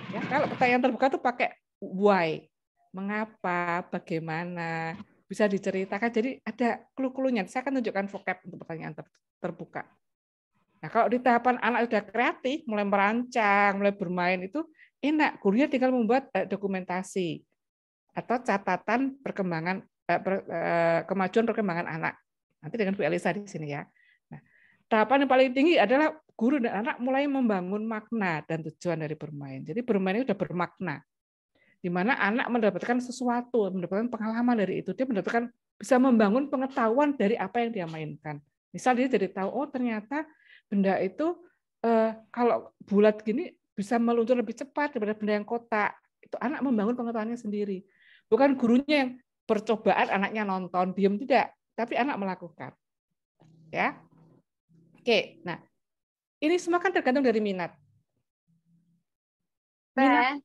Ya, kalau pertanyaan terbuka itu pakai why. Mengapa, bagaimana, bisa diceritakan. Jadi ada clue-cluenya. Saya akan tunjukkan vocab untuk pertanyaan terbuka. Nah, kalau di tahapan anak sudah kreatif, mulai merancang, mulai bermain itu enak. Gurunya tinggal membuat dokumentasi atau catatan perkembangan kemajuan perkembangan anak. Nanti dengan Bu Elisa di sini ya. Nah, tahapan yang paling tinggi adalah guru dan anak mulai membangun makna dan tujuan dari bermain. Jadi bermain itu sudah bermakna. Di mana anak mendapatkan sesuatu, mendapatkan pengalaman dari itu. Dia mendapatkan bisa membangun pengetahuan dari apa yang dia mainkan. Misal dia jadi tahu, oh ternyata benda itu kalau bulat gini bisa meluncur lebih cepat daripada benda yang kotak. Itu anak membangun pengetahuannya sendiri. Bukan gurunya yang percobaan anaknya nonton, diam tidak, tapi anak melakukan. Ya. Oke, nah ini semua kan tergantung dari minat. Minat.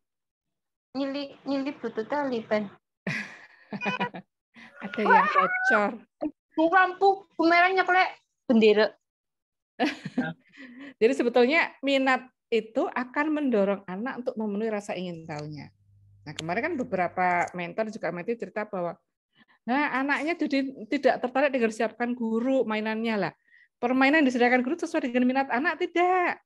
Nyilip bututnya lipen. Ada yang bocor. Lampu merahnya kayak bendera. Jadi sebetulnya minat itu akan mendorong anak untuk memenuhi rasa ingin tahunya. Nah, kemarin kan beberapa mentor juga cerita bahwa anaknya jadi tidak tertarik dengan siapkan guru mainannya lah. Permainan yang disediakan guru sesuai dengan minat anak tidak.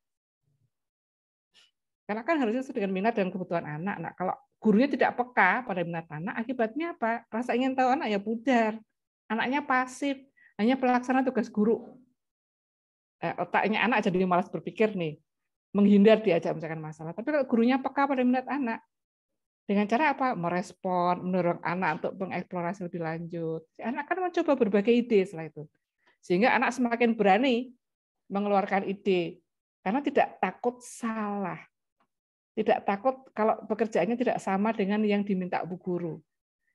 Karena kan harusnya sesuai dengan minat dan kebutuhan anak. Nah, kalau gurunya tidak peka pada minat anak, akibatnya apa? Rasa ingin tahu anak ya pudar. Anaknya pasif, hanya pelaksana tugas guru. Otaknya anak jadi malas berpikir nih, menghindar diajak menyelesaikan masalah. Tapi kalau gurunya peka pada minat anak, dengan cara apa? Merespon, mendorong anak untuk mengeksplorasi lebih lanjut. Si anak kan mencoba berbagai ide setelah itu. Sehingga anak semakin berani mengeluarkan ide. Karena tidak takut salah. Tidak takut kalau pekerjaannya tidak sama dengan yang diminta bu guru.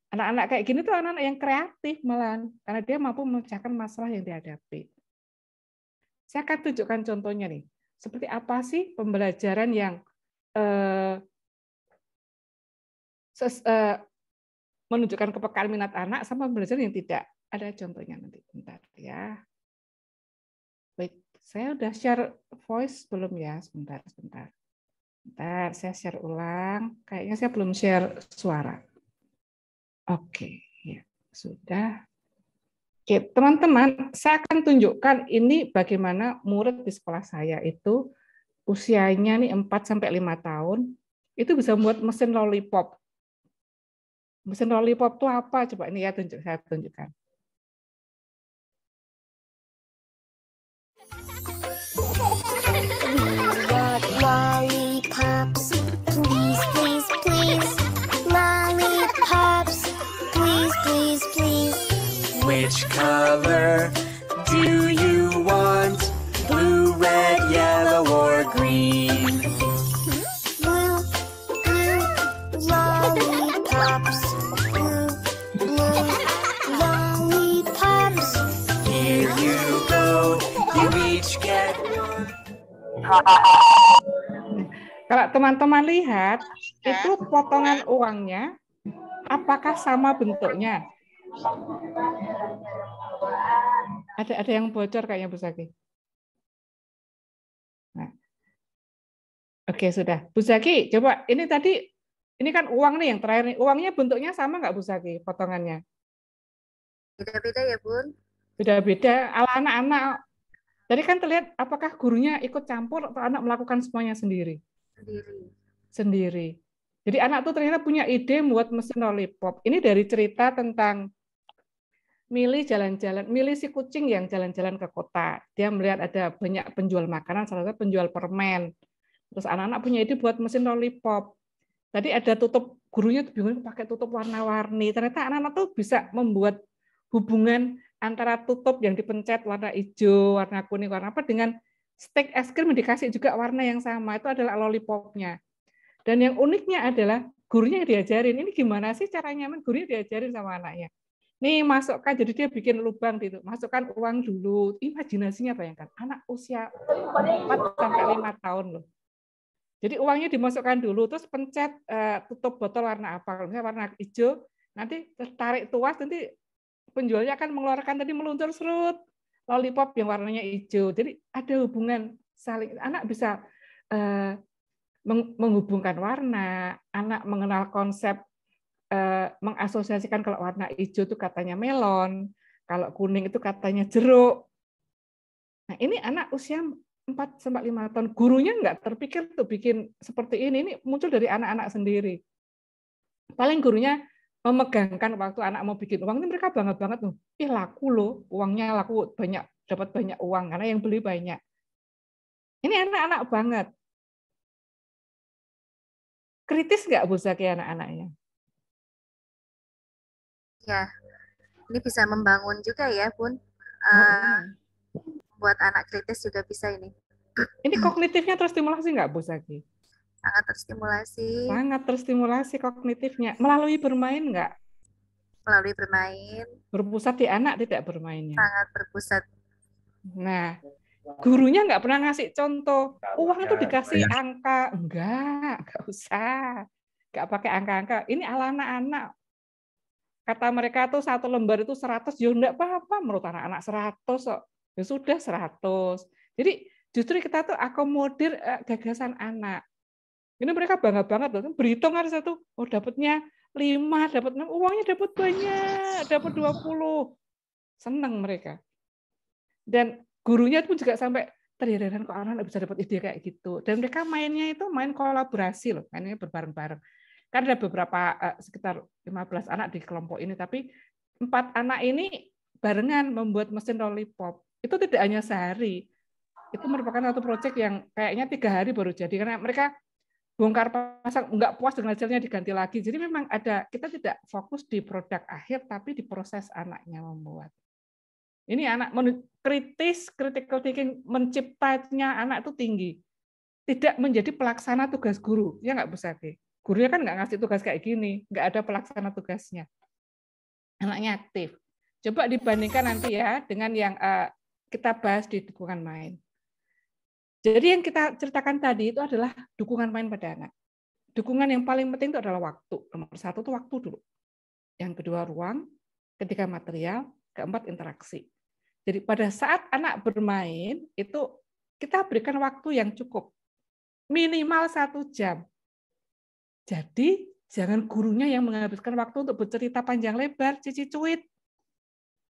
Anak-anak kayak gini tuh anak-anak yang kreatif malah. Karena dia mampu memecahkan masalah yang dihadapi. Saya akan tunjukkan contohnya nih. Seperti apa sih pembelajaran yang menunjukkan kepekaan minat anak sama pembelajaran yang tidak. Ada contohnya nanti. Bentar ya. Baik, saya udah share voice belum ya? Sebentar. Bentar, saya share ulang. Kayaknya saya belum share suara. Oke, ya sudah. Oke, teman-teman, saya akan tunjukkan ini bagaimana murid di sekolah saya itu usianya nih 4-5 tahun, itu bisa membuat mesin lollipop. Mesin lollipop itu apa? Coba ini ya saya tunjukkan. Lollipops, please, please, please. Lollipops, please, please, please. Which color do you want? Blue, red, yellow, or green? Blue, blue, lollipops. Blue, blue, lollipops. Here you go, you each get one. Kalau teman-teman lihat, itu potongan uangnya, apakah sama bentuknya? Ada yang bocor kayaknya Bu Zaki. Nah. Oke, sudah. Bu Zaki, coba ini tadi Ini kan uang nih yang terakhir nih. Uangnya bentuknya sama nggak Bu Saki potongannya? Beda-beda ya, Bun? Beda-beda ala anak-anak. Jadi kan terlihat apakah gurunya ikut campur atau anak melakukan semuanya sendiri? Sendiri. Sendiri. Jadi anak tuh ternyata punya ide buat mesin lollipop. Ini dari cerita tentang Milih jalan-jalan, Milih si kucing yang jalan-jalan ke kota. Dia melihat ada banyak penjual makanan, salah satu penjual permen. Terus anak-anak punya ide buat mesin lollipop. Tadi ada tutup, gurunya tuh bingung pakai tutup warna-warni. Ternyata anak-anak tuh bisa membuat hubungan antara tutup yang dipencet warna hijau, warna kuning, warna apa dengan stek es krim dikasih juga warna yang sama. Itu adalah lollipopnya. Dan yang uniknya adalah gurunya yang diajarin. Ini gimana sih caranya? Gurunya diajarin sama anaknya. Nih masukkan, jadi dia bikin lubang gitu, masukkan uang dulu. Imajinasinya bayangkan, anak usia 4-5 tahun loh. Jadi uangnya dimasukkan dulu, terus pencet tutup botol warna apa, misalnya warna hijau, nanti tarik tuas, nanti penjualnya akan mengeluarkan tadi meluncur serut lollipop yang warnanya hijau. Jadi ada hubungan saling, anak bisa menghubungkan warna, anak mengenal konsep, mengasosiasikan kalau warna hijau itu katanya melon, kalau kuning itu katanya jeruk. Nah ini anak usia 4-5 tahun, gurunya nggak terpikir tuh bikin seperti ini muncul dari anak-anak sendiri. Paling gurunya memegangkan waktu anak mau bikin uang, ini mereka bangga banget tuh, laku loh, uangnya laku, banyak, dapat banyak uang, karena yang beli banyak. Ini anak-anak banget. Kritis nggak Bu Zaki anak-anaknya? Ya, ini bisa membangun juga ya, Bun. Buat anak kritis juga bisa ini. Ini kognitifnya terstimulasi nggak, Bu Zaki? Sangat terstimulasi. Sangat terstimulasi kognitifnya. Melalui bermain nggak? Melalui bermain. Berpusat di anak tidak bermainnya? Sangat berpusat. Nah, gurunya nggak pernah ngasih contoh. Uang itu dikasih angka. Nggak usah. Nggak pakai angka-angka. Ini ala anak-anak. Kata mereka tuh 1 lembar itu 100, ya enggak apa-apa menurut anak-anak 100 kok. Ya sudah 100. Jadi justru kita tuh akomodir gagasan anak. Ini mereka bangga banget loh. Berhitung hari satu, oh dapatnya 5, dapat 6, uangnya dapat banyak, dapat 20. Senang mereka. Dan gurunya pun juga sampai terheran kok anak bisa dapat ide kayak gitu. Dan mereka mainnya itu main kolaborasi loh, mainnya berbareng-bareng. Kan ada beberapa sekitar 15 anak di kelompok ini, tapi 4 anak ini barengan membuat mesin lollipop. Itu tidak hanya sehari. Itu merupakan satu proyek yang kayaknya 3 hari baru jadi, karena mereka bongkar pasang, nggak puas dengan hasilnya diganti lagi. Jadi memang ada, kita tidak fokus di produk akhir, tapi di proses anaknya membuat. Ini anak kritis, critical thinking, menciptanya anak itu tinggi. Tidak menjadi pelaksana tugas guru, ya nggak bisa sih. Gurunya kan nggak ngasih tugas kayak gini, nggak ada pelaksana tugasnya. Anaknya aktif. Coba dibandingkan nanti ya dengan yang kita bahas di dukungan main. Jadi yang kita ceritakan tadi itu adalah dukungan main pada anak. Dukungan yang paling penting itu adalah waktu. Nomor 1 itu waktu dulu. Yang kedua ruang, ketiga material, keempat interaksi. Jadi pada saat anak bermain itu kita berikan waktu yang cukup. Minimal 1 jam. Jadi jangan gurunya yang menghabiskan waktu untuk bercerita panjang lebar, cici cuit.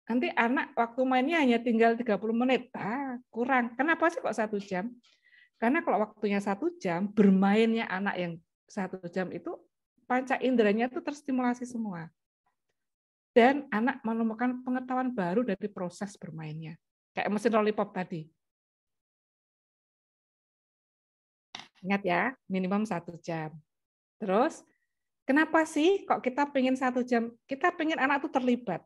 Nanti anak waktu mainnya hanya tinggal 30 menit. Kurang. Kenapa sih kok 1 jam? Karena kalau waktunya 1 jam, bermainnya anak yang 1 jam itu, panca inderanya itu terstimulasi semua. Dan anak menemukan pengetahuan baru dari proses bermainnya. Kayak mesin lollipop tadi. Ingat ya, minimum 1 jam. Terus, kenapa sih kok kita pengen 1 jam? Kita pengen anak itu terlibat.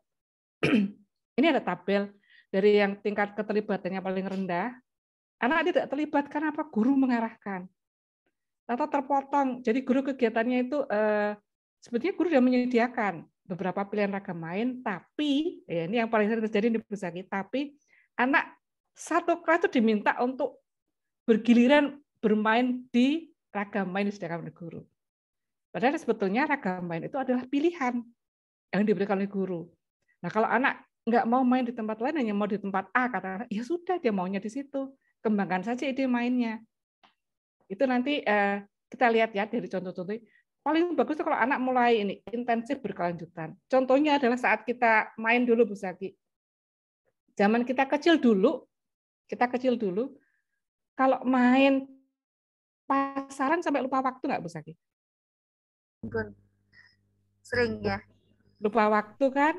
Ini ada tabel dari yang tingkat keterlibatannya paling rendah. Anak tidak terlibat karena apa? Guru mengarahkan. Atau terpotong. Jadi guru kegiatannya itu sebetulnya guru sudah menyediakan beberapa pilihan ragam main, tapi ya ini yang paling sering terjadi di Busaki, tapi anak satu kelas itu diminta untuk bergiliran bermain di ragam main yang disediakan oleh guru. Padahal sebetulnya ragam main itu adalah pilihan yang diberikan oleh guru. Nah, kalau anak nggak mau main di tempat lain, hanya mau di tempat A, katakanlah, ya sudah, dia maunya di situ. Kembangkan saja ide mainnya. Itu nanti kita lihat ya dari contoh-contoh. paling bagus itu kalau anak mulai ini intensif berkelanjutan. Contohnya adalah saat kita main dulu Bu Zaki. Zaman kita kecil dulu, kalau main pasaran sampai lupa waktu nggak Bu Zaki? Bun. Sering ya. Lupa waktu kan?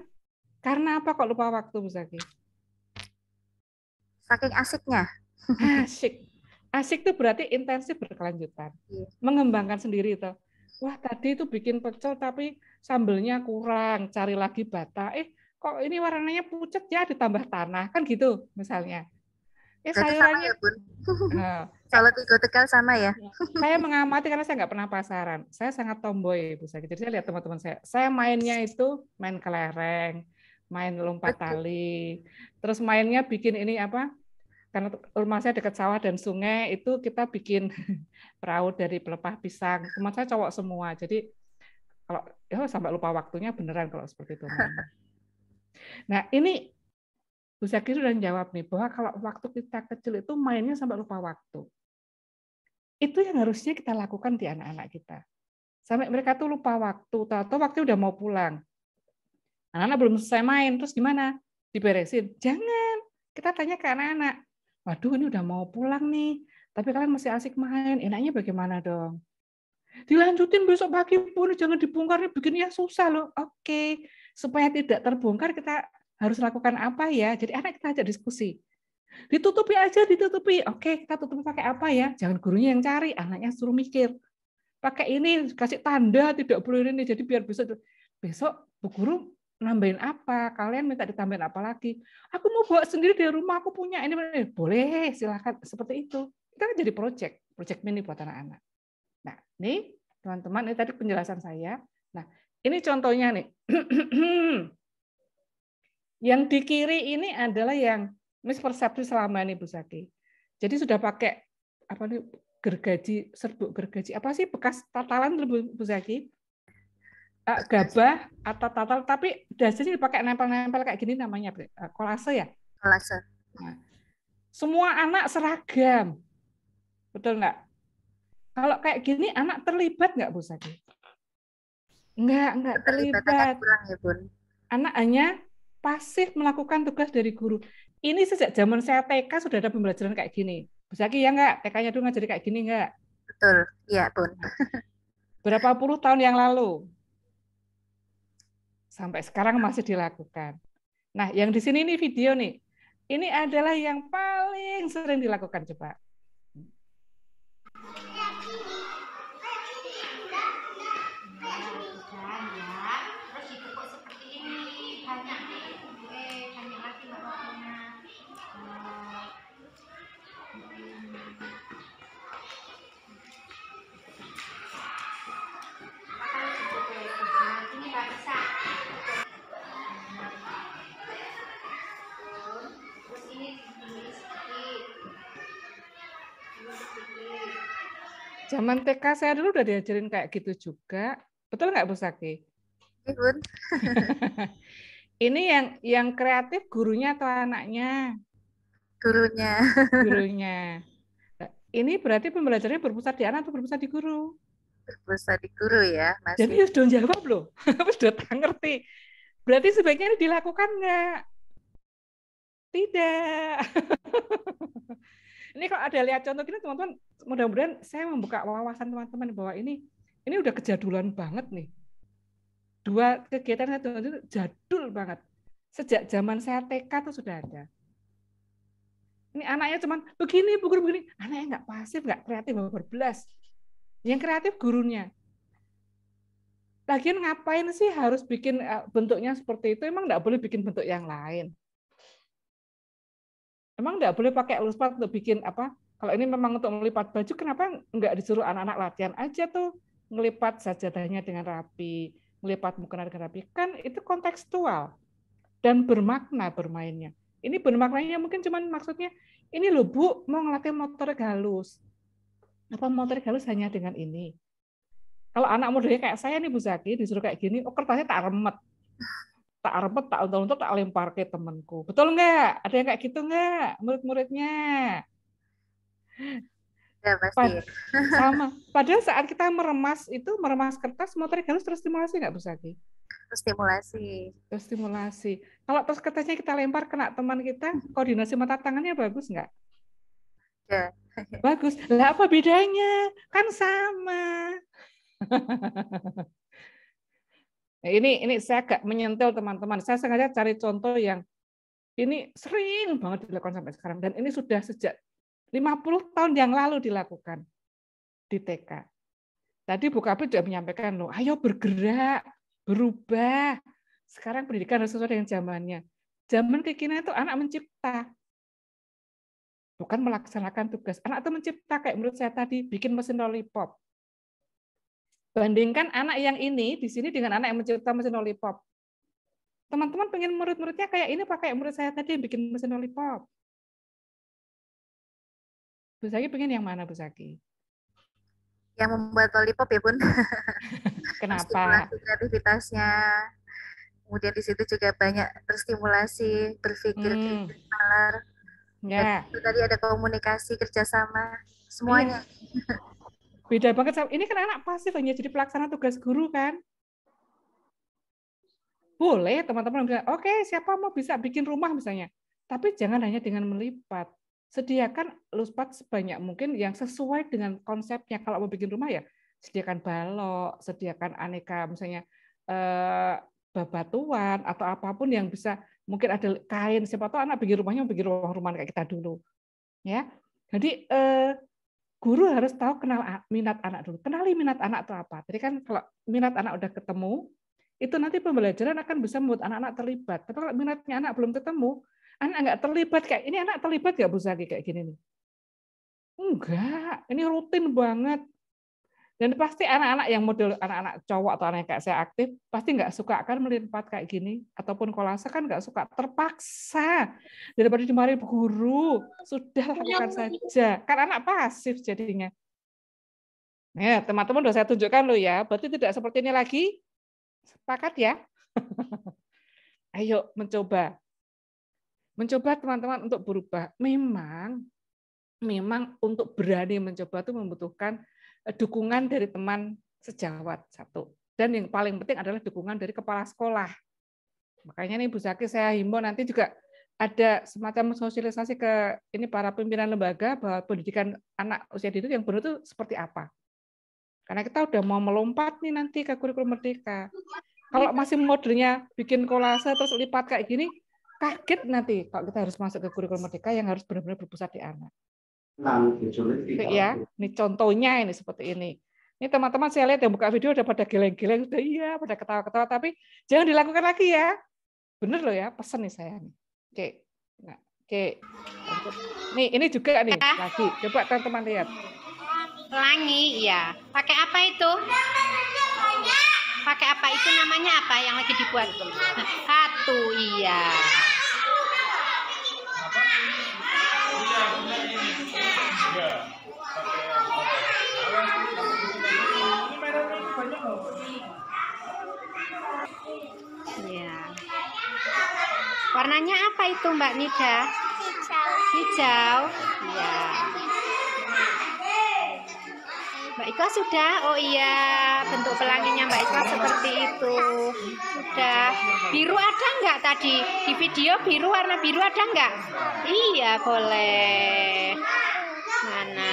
Karena apa kok lupa waktu Bu Zaki? Saking asiknya. Asik. Asik itu berarti intensif berkelanjutan. Iya. Mengembangkan sendiri itu. Wah, tadi itu bikin pecel tapi sambelnya kurang, cari lagi bata. Kok ini warnanya pucat ya, ditambah tanah. Kan gitu misalnya. Berarti sama Sayurannya ya, Bun? Nah, Kalau Tigo Tegal sama ya? saya mengamati karena saya nggak pernah pasaran. Saya sangat tomboy, Bu Zaki. Jadi saya lihat teman-teman saya. Saya mainnya itu main kelereng, main lompat tali, terus mainnya bikin ini apa? Karena rumah saya dekat sawah dan sungai, itu kita bikin perahu dari pelepah pisang. Teman saya cowok semua. Jadi kalau sampai lupa waktunya beneran kalau seperti itu. Nah, ini Bu Zaki sudah jawab nih bahwa kalau waktu kita kecil itu mainnya sampai lupa waktu. Itu yang harusnya kita lakukan di anak-anak kita. Sampai mereka tuh lupa waktu, atau waktu udah mau pulang. Anak-anak belum selesai main, terus gimana? Diberesin? Jangan. Kita tanya ke anak-anak, waduh ini udah mau pulang nih, tapi kalian masih asik main, enaknya bagaimana dong? Dilanjutin besok pagi pun, jangan dibongkar, bikinnya susah loh. Oke, supaya tidak terbongkar kita harus lakukan apa ya? Jadi anak kita ajak diskusi. Ditutupi aja, ditutupi. Oke, kita tutupi pakai apa ya? Jangan gurunya yang cari, anaknya suruh mikir. Pakai ini, kasih tanda, tidak boleh ini. Jadi biar besok Bu Guru nambahin apa? Kalian minta ditambahin apa lagi? Aku mau bawa sendiri dari rumah, aku punya ini. Boleh, silakan. Seperti itu. Itu kan jadi project mini buat anak-anak. Nah, ini teman-teman, ini tadi penjelasan saya. Nah, ini contohnya nih. Yang di kiri ini adalah yang mispersepsi selama ini Bu Zaki. Jadi sudah pakai apa nih gergaji, serbuk gergaji. Apa sih bekas tatalan Bu Zaki? Gabah atau tatal, tapi dasarnya dipakai nempel-nempel kayak gini namanya kolase ya? Kolase. Nah, semua anak seragam. Betul nggak? Kalau kayak gini anak terlibat nggak Bu Zaki? Enggak terlibat. Kurang ya, Bun. Anak hanya pasif melakukan tugas dari guru. Ini sejak zaman saya TK sudah ada pembelajaran kayak gini. Bu Zaki ya nggak? TK-nya dulu ngajari kayak gini nggak? Betul, iya Bun. Berapa puluh tahun yang lalu. Sampai sekarang masih dilakukan. Nah, yang di sini ini video nih. Ini adalah yang paling sering dilakukan, coba. Zaman TK saya dulu udah diajarin kayak gitu juga. Betul nggak Bu Zaki? Iya, Bun. Ini yang kreatif gurunya atau anaknya? Gurunya. Gurunya. Ini berarti pembelajarannya berpusat di anak atau berpusat di guru? Berpusat di guru ya, Mas. Jadi sudah jawab loh. Sudah ngerti. Berarti sebaiknya dilakukan nggak? Tidak. Ini kalau ada lihat contoh gini teman-teman, mudah-mudahan saya membuka wawasan teman-teman bahwa ini udah kejadulan banget nih. Dua kegiatan itu jadul banget. Sejak zaman saya TK tuh sudah ada. Ini anaknya cuman begini, begini. Anaknya nggak pasif, nggak kreatif, berbelas. Yang kreatif gurunya. Lagian ngapain sih harus bikin bentuknya seperti itu? Emang nggak boleh bikin bentuk yang lain? Emang nggak boleh pakai luspat untuk bikin apa? Kalau ini memang untuk melipat baju, kenapa nggak disuruh anak-anak latihan aja tuh ngelipat sajadahnya dengan rapi, ngelipat mukena dengan rapi? Kan itu kontekstual dan bermakna bermainnya. Ini bermaknanya mungkin cuman maksudnya, ini loh Bu, mau ngelatih motorik halus. Apa motorik halus hanya dengan ini? Kalau anak modelnya kayak saya nih Bu Zaki, disuruh kayak gini, oh kertasnya tak remet. Tak repot, tak untung-untung, tak lempar ke temanku. Betul nggak? Ada yang kayak gitu nggak? Murid-muridnya. Ya pasti. Sama. Padahal saat kita meremas kertas, motorik halus terstimulasi nggak Bu Zaki? Stimulasi. Terstimulasi. Kalau terus kertasnya kita lempar kena teman kita, koordinasi mata tangannya bagus nggak? Ya. Bagus. Lah apa bedanya? Kan sama. Nah, ini saya agak menyentil teman-teman. Saya sengaja cari contoh yang ini sering banget dilakukan sampai sekarang. Dan ini sudah sejak 50 tahun yang lalu dilakukan di TK. Tadi Bu Kabit sudah menyampaikan, loh, ayo bergerak, berubah. Sekarang pendidikan harus sesuai dengan zamannya. Zaman kekinian itu anak mencipta. Bukan melaksanakan tugas. Anak itu mencipta, kayak menurut saya tadi, bikin mesin lollipop. Bandingkan anak yang ini di sini dengan anak yang mencipta mesin lollipop. Teman-teman pengen murid-muridnya kayak ini, pakai murid saya tadi yang bikin mesin lollipop. Bu Zaki pengen yang mana, Bu Zaki? Yang membuat lollipop ya, Bun. Kenapa? Stimulasi kreativitasnya. Kemudian di situ juga banyak terstimulasi, berpikir nalar. Ya. Dan tadi ada komunikasi, kerjasama, semuanya. Iya. Beda banget. Ini kan anak pasif, hanya jadi pelaksana tugas guru kan. Boleh teman-teman bilang, oke, siapa mau bisa bikin rumah misalnya. Tapi jangan hanya dengan melipat. Sediakan luspat sebanyak mungkin yang sesuai dengan konsepnya. Kalau mau bikin rumah ya, sediakan balok, sediakan aneka misalnya bebatuan atau apapun yang bisa, mungkin ada kain, siapa tahu anak bikin rumahnya bikin rumah kayak kita dulu. Ya. Jadi guru harus tahu kenal minat anak dulu. Kenali minat anak itu apa. Jadi kan kalau minat anak udah ketemu, itu nanti pembelajaran akan bisa membuat anak-anak terlibat. Tapi kalau minatnya anak belum ketemu, anak nggak terlibat kayak ini, anak terlibat nggak Bu Zaki kayak gini nih? Enggak, ini rutin banget. Dan pasti anak-anak yang model anak-anak cowok atau anak yang kayak saya aktif, pasti nggak suka kan melipat kayak gini. Ataupun kolase kan nggak suka, terpaksa. Daripada dimarahin guru, sudah lakukan saja. Kan anak pasif jadinya. Ya, teman-teman udah saya tunjukkan loh ya, berarti tidak seperti ini lagi. Sepakat ya? Ayo mencoba. Mencoba teman-teman untuk berubah. Memang untuk berani mencoba itu membutuhkan dukungan dari teman sejawat satu. Dan yang paling penting adalah dukungan dari kepala sekolah. Makanya nih Bu Zaki saya himbau nanti juga ada semacam sosialisasi ke ini para pimpinan lembaga bahwa pendidikan anak usia dini yang benar itu seperti apa. Karena kita udah mau melompat nih nanti ke kurikulum merdeka. Kalau masih modelnya bikin kolase terus lipat kayak gini, kaget nanti kalau kita harus masuk ke kurikulum merdeka yang harus benar-benar berpusat di anak. Ya, ini contohnya ini seperti ini. Ini teman-teman saya lihat yang buka video udah pada geleng-geleng, sudah iya, pada ketawa-ketawa, tapi jangan dilakukan lagi ya. Bener loh ya, pesan nih saya nih. Oke. Nah, oke. Nih, ini juga nih lagi. Coba teman-teman lihat. Pelangi, iya. Pakai apa itu? Pakai apa itu namanya apa yang lagi dibuat? Satu, iya. Ya. Warnanya apa itu Mbak Nida? Hijau. Hijau. Ya. Mbak Ika sudah? Oh iya, bentuk pelanginya Mbak Ika seperti itu. Sudah. Biru ada nggak tadi? Di video biru, warna biru ada nggak? Iya, boleh. Mana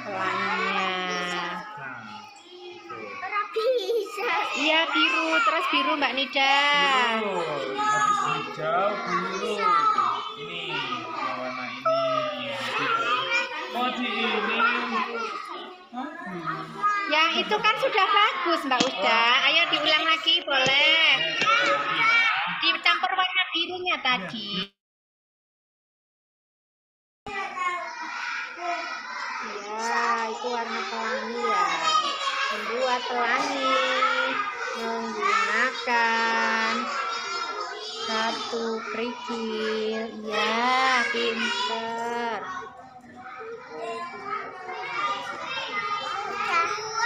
pelanginya? Iya, biru. Terus biru Mbak Nida. Hijau, biru. Ini warna ini. Oh, di ini. Yang itu kan sudah bagus Mbak Uda. Ayo diulang lagi boleh. Dicampur warna birunya tadi. Ya, itu warna pelangi ya. Membuat pelangi menggunakan satu kerikil. Ya, pinter.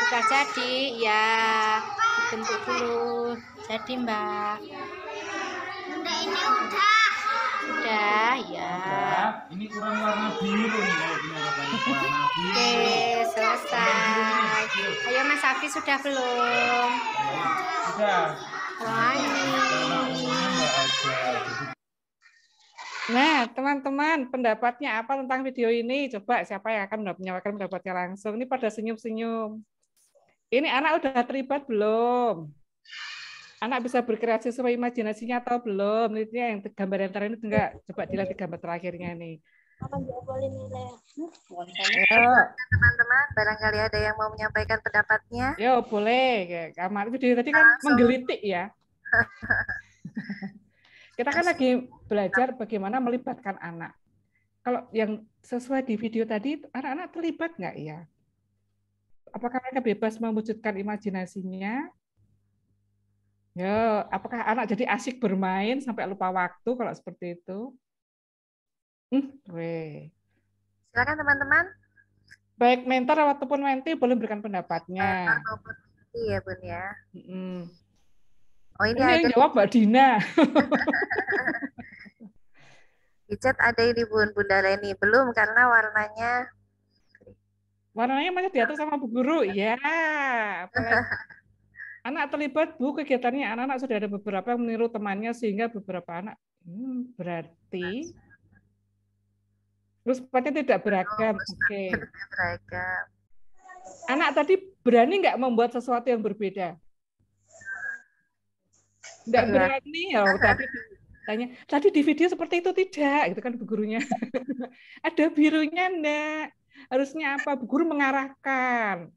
Sudah jadi ya, dibentuk dulu. Jadi Mbak. Bunda ini udah. Udah ya. Ini kurang warna biru nih kalau punya katanya. warna Oke, biru. selesai. Ayo Mas Hafiz sudah belum? Sudah. Wangi. Warna ungunya nggak ada. Jadi Nah, teman-teman, pendapatnya apa tentang video ini? Coba siapa yang akan menyampaikan pendapatnya langsung? Ini pada senyum-senyum. Ini anak udah terlibat belum? Anak bisa berkreasi sesuai imajinasinya atau belum? Ini yang gambar yang terakhir ini enggak? Coba dilihat di gambar terakhirnya nih. Ayo, Teman-teman, barangkali ada yang mau menyampaikan pendapatnya. yo boleh. Kamar video tadi kan menggelitik ya. Kita kan lagi belajar bagaimana melibatkan anak. Kalau yang sesuai di video tadi, anak-anak terlibat nggak ya? Apakah mereka bebas mewujudkan imajinasinya? Ya, apakah anak jadi asik bermain sampai lupa waktu kalau seperti itu? Silakan teman-teman. Baik mentor ataupun menti boleh berikan pendapatnya. Ataupun iya Bun ya. Oh ini Ini ada yang jawab Mbak Dina. di chat ada ini Bunda Leni. Belum karena Warnanya masih diatur sama Bu Guru. Ya, apalagi. Anak terlibat Bu, kegiatannya anak-anak sudah ada beberapa yang meniru temannya sehingga beberapa anak berarti terus sifatnya tidak beragam. Oke. beragam. Anak tadi berani nggak membuat sesuatu yang berbeda? Nggak berani ya. Tadi di video seperti itu tidak, itu kan Bu Gurunya. Ada birunya enggak. Harusnya apa? Bu Guru mengarahkan.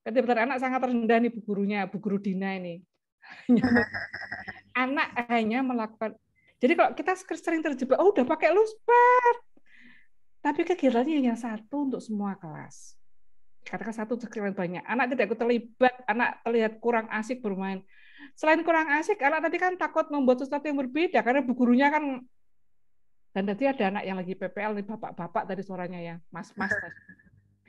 Ketika anak sangat rendah nih Bu Gurunya, Bu Guru Dina ini. Anak hanya melakukan. Jadi kalau kita sering terjebak, oh udah pakai lusper. Tapi kegiatannya hanya satu untuk semua kelas. Katakan satu sekian banyak. Anak tidak terlibat, anak terlihat kurang asik bermain. Selain kurang asik, anak tadi kan takut membuat sesuatu yang berbeda karena Bu Gurunya kan. Dan tadi ada anak yang lagi PPL nih, bapak-bapak tadi suaranya ya, mas-mas.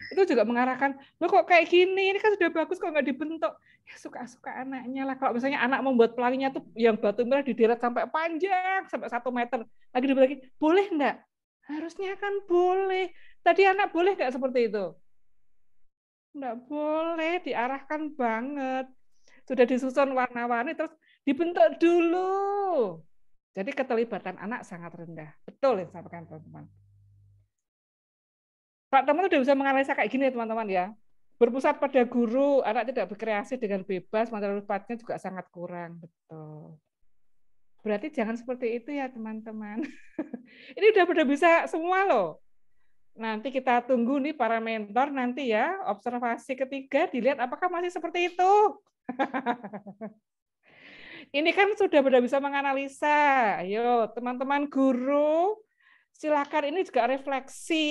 Itu juga mengarahkan, lo kok kayak gini, ini kan sudah bagus kok nggak dibentuk. Ya suka-suka anaknya lah. Kalau misalnya anak membuat pelanginya tuh yang batu merah dideret sampai panjang, sampai 1 meter. Lagi dibuat lagi, boleh enggak? Harusnya kan boleh. Tadi anak boleh nggak seperti itu? Enggak boleh, diarahkan banget. Sudah disusun warna-warni, terus dibentuk dulu. Jadi keterlibatan anak sangat rendah. Betul yang disampaikan teman-teman. Pak teman sudah bisa menganalisa kayak gini teman-teman ya. Berpusat pada guru, anak tidak berkreasi dengan bebas, materi lupatnya juga sangat kurang. Betul. Berarti jangan seperti itu ya teman-teman. Ini udah bisa semua loh. Nanti kita tunggu nih para mentor nanti ya, observasi ketiga dilihat apakah masih seperti itu. Ini kan sudah bisa menganalisa. Ayo teman-teman guru, silakan ini juga refleksi.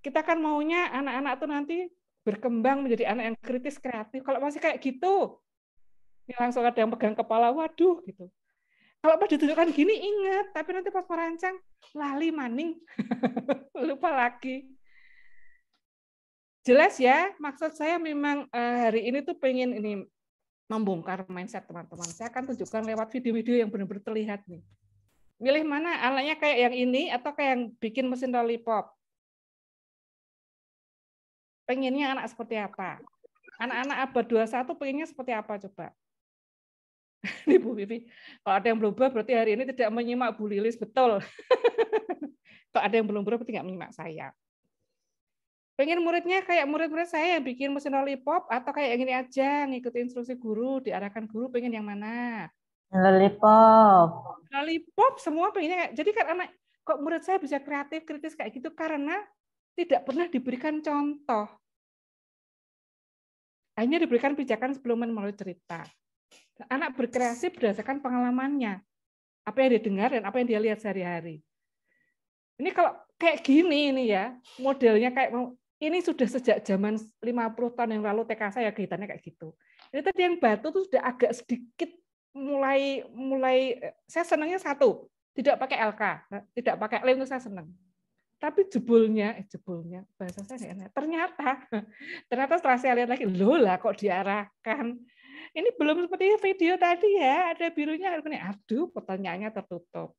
Kita kan maunya anak-anak tuh nanti berkembang menjadi anak yang kritis kreatif. Kalau masih kayak gitu, ini langsung ada yang pegang kepala, waduh gitu. Kalau pas ditunjukkan gini ingat, tapi nanti pas merancang lali maning, lupa lagi. Jelas ya, maksud saya memang hari ini tuh pengen ini membongkar mindset teman-teman. Saya akan tunjukkan lewat video-video yang benar-benar terlihat nih. Milih mana, anaknya kayak yang ini atau kayak yang bikin mesin lollipop? Pengennya anak seperti apa? Anak-anak abad 21 pengennya seperti apa coba? Nih Bu Vivi, kalau ada yang berubah berarti hari ini tidak menyimak Bu Lilis, betul. Kalau ada yang belum berubah berarti nggak menyimak saya. Pengen muridnya kayak murid-murid saya yang bikin mesin lollipop atau kayak yang ini aja, ngikutin instruksi guru, diarahkan guru, pengen yang mana? Lollipop. Lollipop semua pengennya. Jadi kan anak, kok murid saya bisa kreatif, kritis kayak gitu karena tidak pernah diberikan contoh. Hanya diberikan pijakan sebelum melalui cerita. Anak berkreasi berdasarkan pengalamannya. Apa yang dia dengar dan apa yang dia lihat sehari-hari. Ini kalau kayak gini ini ya, modelnya kayak ini sudah sejak zaman 50 tahun yang lalu TK saya kegiatannya kayak gitu. Ini tadi yang batu tuh sudah agak sedikit mulai saya senangnya satu, tidak pakai LK, tidak pakai lem itu saya senang. Tapi jebulnya bahasa saya enak. Ternyata setelah saya lihat lagi, loh lah kok diarahkan. Ini belum seperti video tadi ya, ada birunya. Aduh, pertanyaannya tertutup.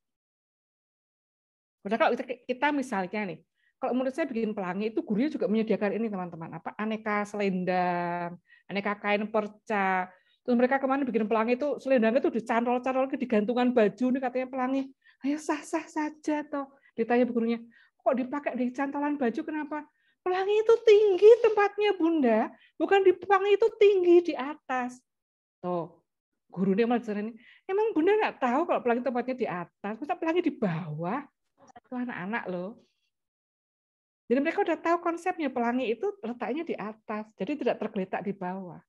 Padahal kalau kita misalnya nih, kalau menurut saya bikin pelangi itu gurunya juga menyediakan ini teman-teman, apa aneka selendang, aneka kain perca. Terus mereka kemarin bikin pelangi itu selendangnya itu dicantol-cantol di gantungan baju nih katanya pelangi. Ayo sah-sah saja toh. Ditanya gurunya, kok dipakai di cantolan baju kenapa? Pelangi itu tinggi tempatnya Bunda, bukan di pelangi itu tinggi di atas. Tuh, gurunya malah ini, emang Bunda nggak tahu kalau pelangi tempatnya di atas, masa pelangi di bawah? Itu anak-anak loh. Jadi mereka udah tahu konsepnya pelangi itu letaknya di atas, jadi tidak tergeletak di bawah.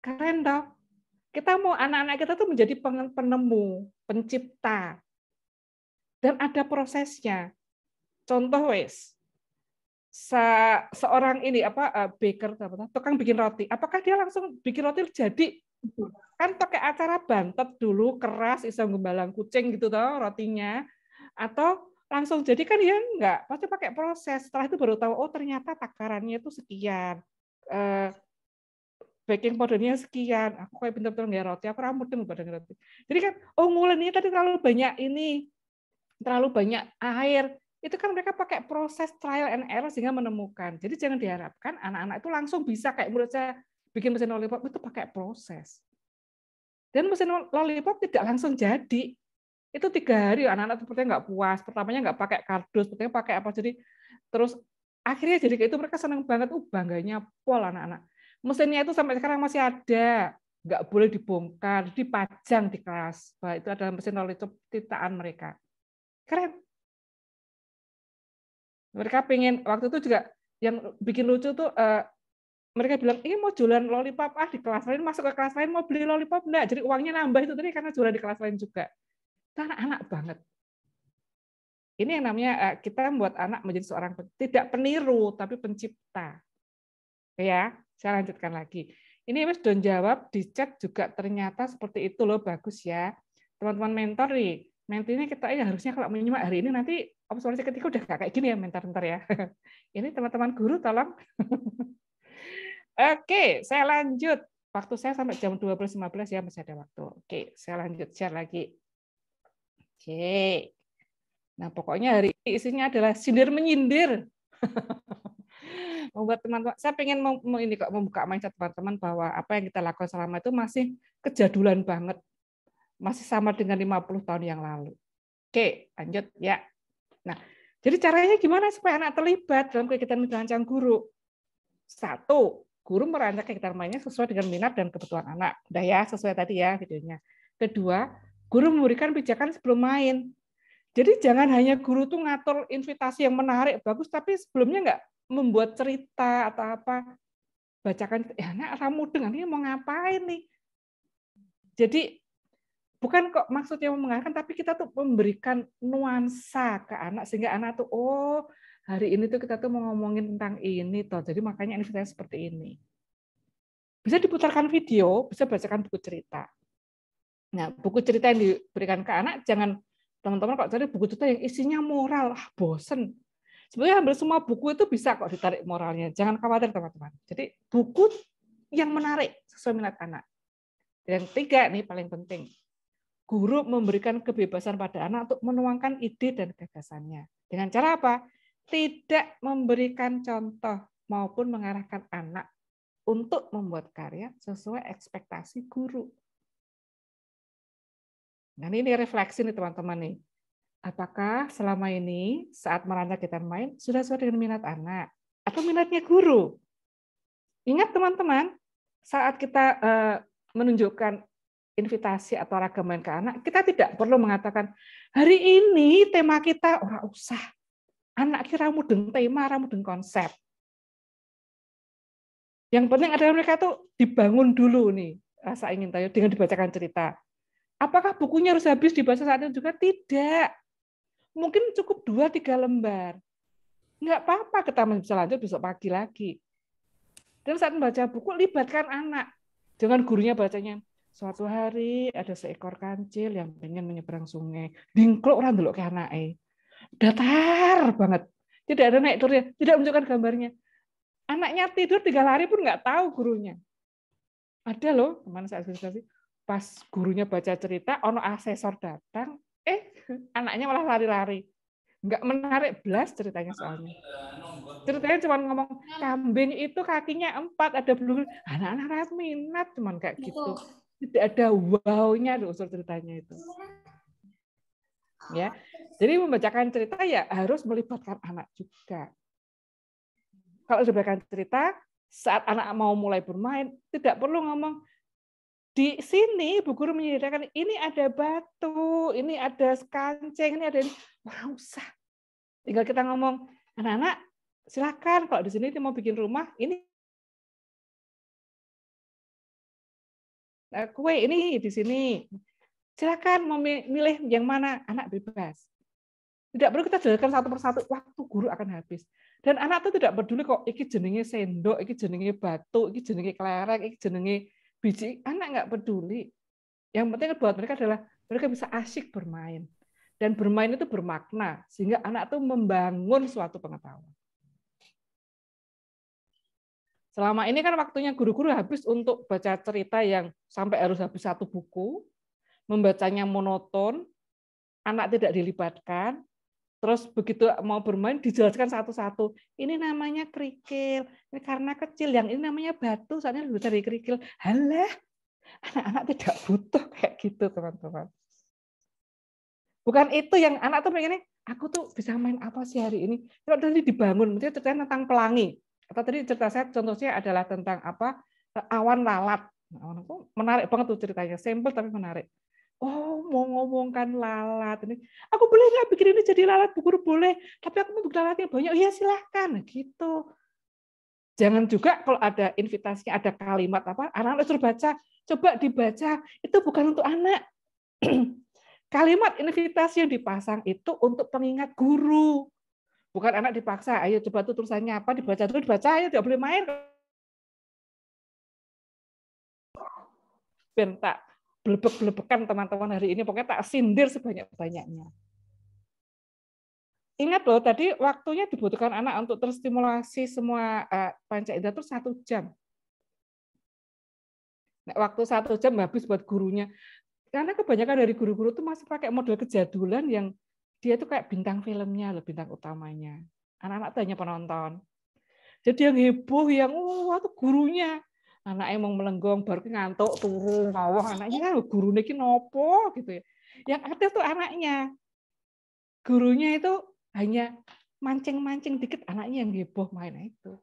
Keren toh? Kita mau anak-anak kita tuh menjadi penemu, pencipta. Dan ada prosesnya. Contoh wes, seorang ini baker, tukang bikin roti. Apakah dia langsung bikin roti jadi? Kan pakai acara bantet dulu, keras, iseng gembalang kucing gitu toh rotinya. Atau langsung jadi kan ya enggak, pasti pakai proses. Setelah itu baru tahu, oh ternyata takarannya itu sekian. Baking powdernya sekian. Aku kayak pintar-pintar nggak roti, aku rambutnya badan roti. Jadi kan, oh ngulennya tadi terlalu banyak ini, terlalu banyak air. Itu kan mereka pakai proses trial and error sehingga menemukan. Jadi jangan diharapkan anak-anak itu langsung bisa kayak menurut saya bikin mesin lollipop itu pakai proses. Dan mesin lollipop tidak langsung jadi. Itu 3 hari anak-anak sepertinya nggak puas. Pertamanya nggak pakai kardus, pertama pakai apa. Jadi terus akhirnya jadi kayak itu mereka senang banget. Bangganya pol anak-anak. Mesinnya itu sampai sekarang masih ada. Nggak boleh dibongkar, dipajang di kelas. Bahwa itu adalah mesin lollipop ciptaan mereka. Keren. Mereka pengen, waktu itu juga yang bikin lucu tuh, mereka bilang, ini mau jualan lollipop, di kelas lain, masuk ke kelas lain, mau beli lollipop, enggak. Jadi uangnya nambah itu tadi karena jualan di kelas lain juga. Itu anak-anak banget. Ini yang namanya, kita membuat anak menjadi seorang, tidak peniru, tapi pencipta. Ya, saya lanjutkan lagi. Ini Mas Don jawab, di chat juga ternyata seperti itu loh, bagus ya. Teman-teman mentor nih, nantinya kita harusnya kalau menyimak hari ini nanti observasi ketika udah kayak gini ya mentor-mentor ya. Ini teman-teman guru tolong. Oke, saya lanjut. Waktu saya sampai jam 12.15 ya, masih ada waktu. Oke, saya lanjut share lagi. Oke. Nah, pokoknya hari ini isinya adalah sindir-menyindir. Membuat teman-teman, saya pengen membuka mindset teman-teman bahwa apa yang kita lakukan selama itu masih kejadulan banget. Masih sama dengan 50 tahun yang lalu. Oke, lanjut ya. Nah, jadi caranya gimana supaya anak terlibat dalam kegiatan merancang guru? 1, guru merancang kegiatan mainnya sesuai dengan minat dan kebutuhan anak. Udah ya, sesuai tadi ya videonya. 2, guru memberikan pijakan sebelum main. Jadi jangan hanya guru tuh ngatur invitasi yang menarik, bagus, tapi sebelumnya nggak membuat cerita atau apa. Bacakan, ya anak ramu dengan ini mau ngapain nih? Jadi bukan kok maksudnya mengarahkan, tapi kita tuh memberikan nuansa ke anak sehingga anak tuh, oh hari ini tuh kita tuh mau ngomongin tentang ini toh, jadi makanya invitasi seperti ini. Bisa diputarkan video, bisa bacakan buku cerita. Nah, buku cerita yang diberikan ke anak, jangan teman-teman kok cari buku cerita yang isinya moral, bosen. Sebenarnya hampir semua buku itu bisa kok ditarik moralnya, jangan khawatir teman-teman. Jadi buku yang menarik sesuai minat anak. Dan 3 nih paling penting. Guru memberikan kebebasan pada anak untuk menuangkan ide dan gagasannya. Dengan cara apa? Tidak memberikan contoh maupun mengarahkan anak untuk membuat karya sesuai ekspektasi guru. Nah, ini refleksi nih teman-teman nih. Apakah selama ini saat merancang kegiatan main sudah sesuai dengan minat anak atau minatnya guru? Ingat teman-teman, saat kita menunjukkan invitasi atau ragam main ke anak, kita tidak perlu mengatakan, hari ini tema kita, ora usah. Anak kira mudeng tema, mudeng konsep. Yang penting adalah mereka tuh dibangun dulu nih, rasa ingin tahu dengan dibacakan cerita. Apakah bukunya harus habis dibaca saat itu juga? Tidak. Mungkin cukup 2-3 lembar. Nggak apa-apa, kita bisa lanjut besok pagi lagi. Dan saat membaca buku, libatkan anak. Jangan gurunya bacanya, suatu hari ada seekor kancil yang pengen menyeberang sungai. Dingklok orang dulu ke anaknya. Datar banget. Tidak ada naik turunnya. Tidak menunjukkan gambarnya. Anaknya tidur 3 hari pun nggak tahu gurunya. Ada loh, teman saya diskusi. Pas gurunya baca cerita, ono asesor datang, anaknya malah lari-lari. Nggak menarik belas ceritanya soalnya. Ceritanya cuma ngomong kambing itu kakinya 4, ada belur. Anak-anak minat cuman kayak gitu. Tidak ada wow-nya di unsur ceritanya itu. Ya. Jadi membacakan cerita ya harus melibatkan anak juga. Kalau dibacakan cerita saat anak mau mulai bermain tidak perlu ngomong di sini Bu Guru menyediakan ini ada batu, ini ada kancing, ini ada ini. Ora usah. Tinggal kita ngomong, anak-anak silakan kalau di sini mau bikin rumah, ini kue ini di sini. Silakan mau milih yang mana, anak bebas. Tidak perlu kita jelaskan satu persatu, waktu guru akan habis. Dan anak itu tidak peduli kok iki jenenge sendok, iki jenenge batu, iki jenenge kelereng, iki jenenge biji. Anak nggak peduli. Yang penting buat mereka adalah mereka bisa asyik bermain. Dan bermain itu bermakna, sehingga anak itu membangun suatu pengetahuan. Selama ini kan waktunya guru-guru habis untuk baca cerita yang sampai harus habis 1 buku, membacanya monoton, anak tidak dilibatkan, terus begitu mau bermain dijelaskan satu-satu. Ini namanya kerikil, ini karena kecil, yang ini namanya batu, soalnya lebih dari kerikil. Halah, anak-anak tidak butuh kayak gitu, teman-teman. Bukan itu yang anak tuh pengennya, aku tuh bisa main apa sih hari ini? Kalau tadi dibangun, mesti ceritanya tentang pelangi. Atau tadi cerita saya contohnya adalah tentang apa? Awan lalat. Awan itu menarik banget tuh ceritanya, simple tapi menarik. Oh, mau ngomongkan lalat ini. Aku boleh nggak bikin ini jadi lalat? Bu Guru boleh, tapi aku mau bikin lalatnya banyak. Iya silahkan, gitu. Jangan juga kalau ada invitasinya, ada kalimat apa, anak-anak suruh baca, coba dibaca. Itu bukan untuk anak. Kalimat invitasi yang dipasang itu untuk pengingat guru. Bukan anak dipaksa, ayo coba tuh tulisannya apa, dibaca dulu, dibaca, ayo tidak boleh main. Tak belebek-belebekan teman-teman hari ini, pokoknya tak sindir sebanyak-banyaknya. Ingat loh, tadi waktunya dibutuhkan anak untuk terstimulasi semua panca indera itu 1 jam. Nah, waktu 1 jam habis buat gurunya. Karena kebanyakan dari guru-guru itu masih pakai model kejadulan yang dia tuh kayak bintang filmnya, bintang utamanya. Anak-anak tuh hanya penonton. Jadi yang heboh, yang tuh gurunya. Anak emang melenggong, baru ngantuk, turun, ngawah. Anaknya kan gurunya ini nopo gitu ya. Yang aktif tuh anaknya. Gurunya itu hanya mancing-mancing dikit, anaknya yang heboh main itu.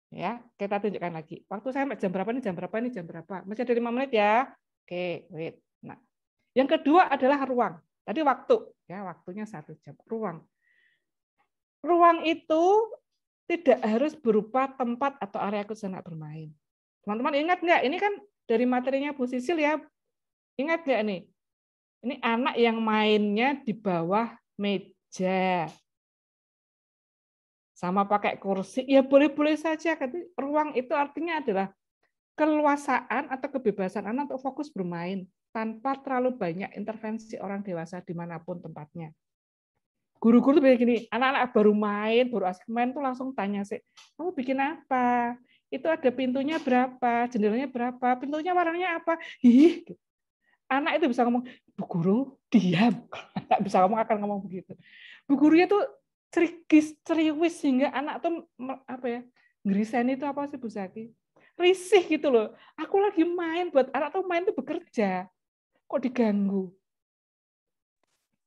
Ya, kita tunjukkan lagi. Waktu saya jam berapa nih, jam berapa nih, jam berapa. Masih ada 5 menit ya. Oke, wait. Nah, yang kedua adalah ruang. Tadi waktu, ya waktunya 1 jam. Ruang. Ruang itu tidak harus berupa tempat atau area khusus anak bermain. Teman-teman ingat nggak? Ini kan dari materinya Bu Sisil ya. Ingat nggak nih? Ini anak yang mainnya di bawah meja. Sama pakai kursi, ya boleh-boleh saja. Ruang itu artinya adalah keluasaan atau kebebasan anak untuk fokus bermain tanpa terlalu banyak intervensi orang dewasa dimanapun tempatnya. Guru-guru tuh begini, anak-anak baru main, baru asik main tuh langsung tanya sih, kamu bikin apa? Itu ada pintunya berapa, jendelanya berapa, pintunya warnanya apa? Ih, anak itu bisa ngomong, Bu Guru diam. Nggak bisa ngomong, akan ngomong begitu. Bu Gurunya tuh ceriwis sehingga anak tuh apa ya? Ngerisain itu apa sih Bu Zaki? Risih gitu loh. Aku lagi main, buat anak tuh main tuh bekerja. Kok diganggu?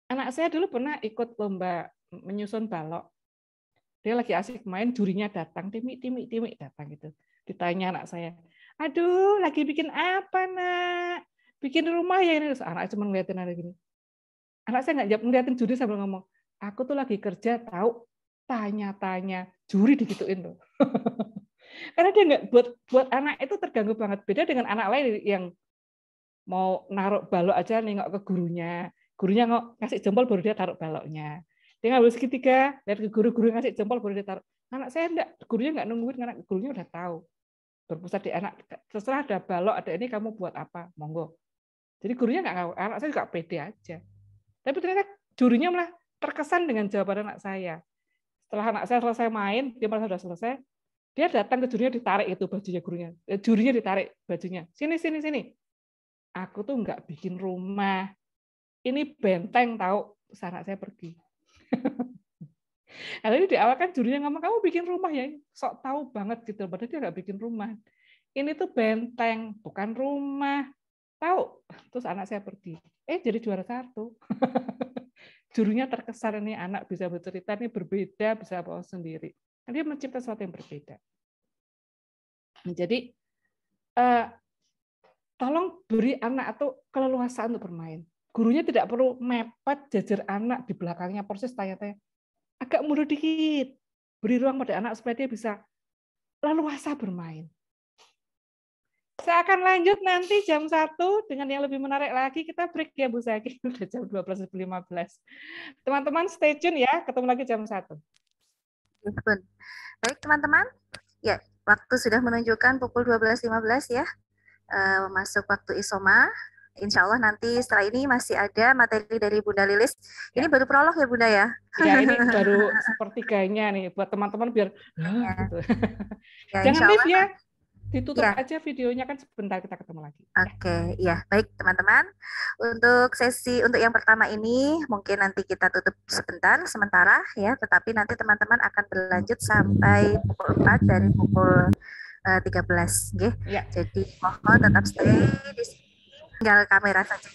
Anak saya dulu pernah ikut lomba menyusun balok. Dia lagi asik main, jurinya datang, timik datang gitu. Ditanya anak saya, aduh lagi bikin apa nak? Bikin rumah ya ini. Anak cuma ngeliatin anak gini. Anak saya nggak ngeliatin juri sambil ngomong, aku tuh lagi kerja tahu, tanya-tanya, juri digituin loh. Karena dia nggak buat anak itu terganggu banget. Beda dengan anak lain yang mau naruh balok aja nengok ke gurunya. Gurunya ngasih jempol baru dia taruh baloknya. Dia ngambil segitiga, lihat ke guru ngasih jempol baru dia taruh. Anak saya enggak, gurunya nggak nungguin, karena gurunya udah tahu. Berpusat di anak, terserah ada balok, ada ini kamu buat apa, monggo. Jadi gurunya nggak, anak saya juga pede aja. Tapi ternyata jurinya malah terkesan dengan jawaban anak saya. Setelah anak saya selesai main, dia merasa sudah selesai, dia datang ke jurinya, ditarik itu bajunya gurunya. Jurinya ditarik bajunya. Sini. Aku tuh nggak bikin rumah. Ini benteng tahu, terus anak saya pergi. Karena ini di awal kan jurinya ngomong, kamu bikin rumah ya, sok tahu banget gitu. Padahal dia nggak bikin rumah. Ini tuh benteng, bukan rumah. Tahu? Terus anak saya pergi. Jadi juara 1. Jurunya terkesan ini anak bisa bercerita, ini berbeda, bisa bawa sendiri. Dia mencipta sesuatu yang berbeda. Jadi, tolong beri anak atau keleluasaan untuk bermain. Gurunya tidak perlu mepet jajar anak di belakangnya proses tanya-tanya. Agak mundur dikit. Beri ruang pada anak supaya dia bisa leluasa bermain. Saya akan lanjut nanti jam 1 dengan yang lebih menarik lagi. Kita break ya Bu Zaki. Udah jam 12.15. Teman-teman stay tune ya. Ketemu lagi jam 1. Baik teman-teman. Ya, waktu sudah menunjukkan pukul 12.15 ya. Masuk waktu isoma. Insya Allah nanti setelah ini masih ada materi dari Bunda Lilis. Ini baru prolog ya Bunda ya? Ya ini baru sepertiganya nih buat teman-teman biar gitu. Ya, Jangan live ya, ditutup aja videonya kan sebentar kita ketemu lagi. Oke, ya baik teman-teman. Untuk yang pertama ini mungkin nanti kita tutup sementara ya, tetapi nanti teman-teman akan berlanjut sampai pukul 4 dari pukul 13. Okay? Ya. Jadi mohon tetap stay di sini. Tinggal kamera saja.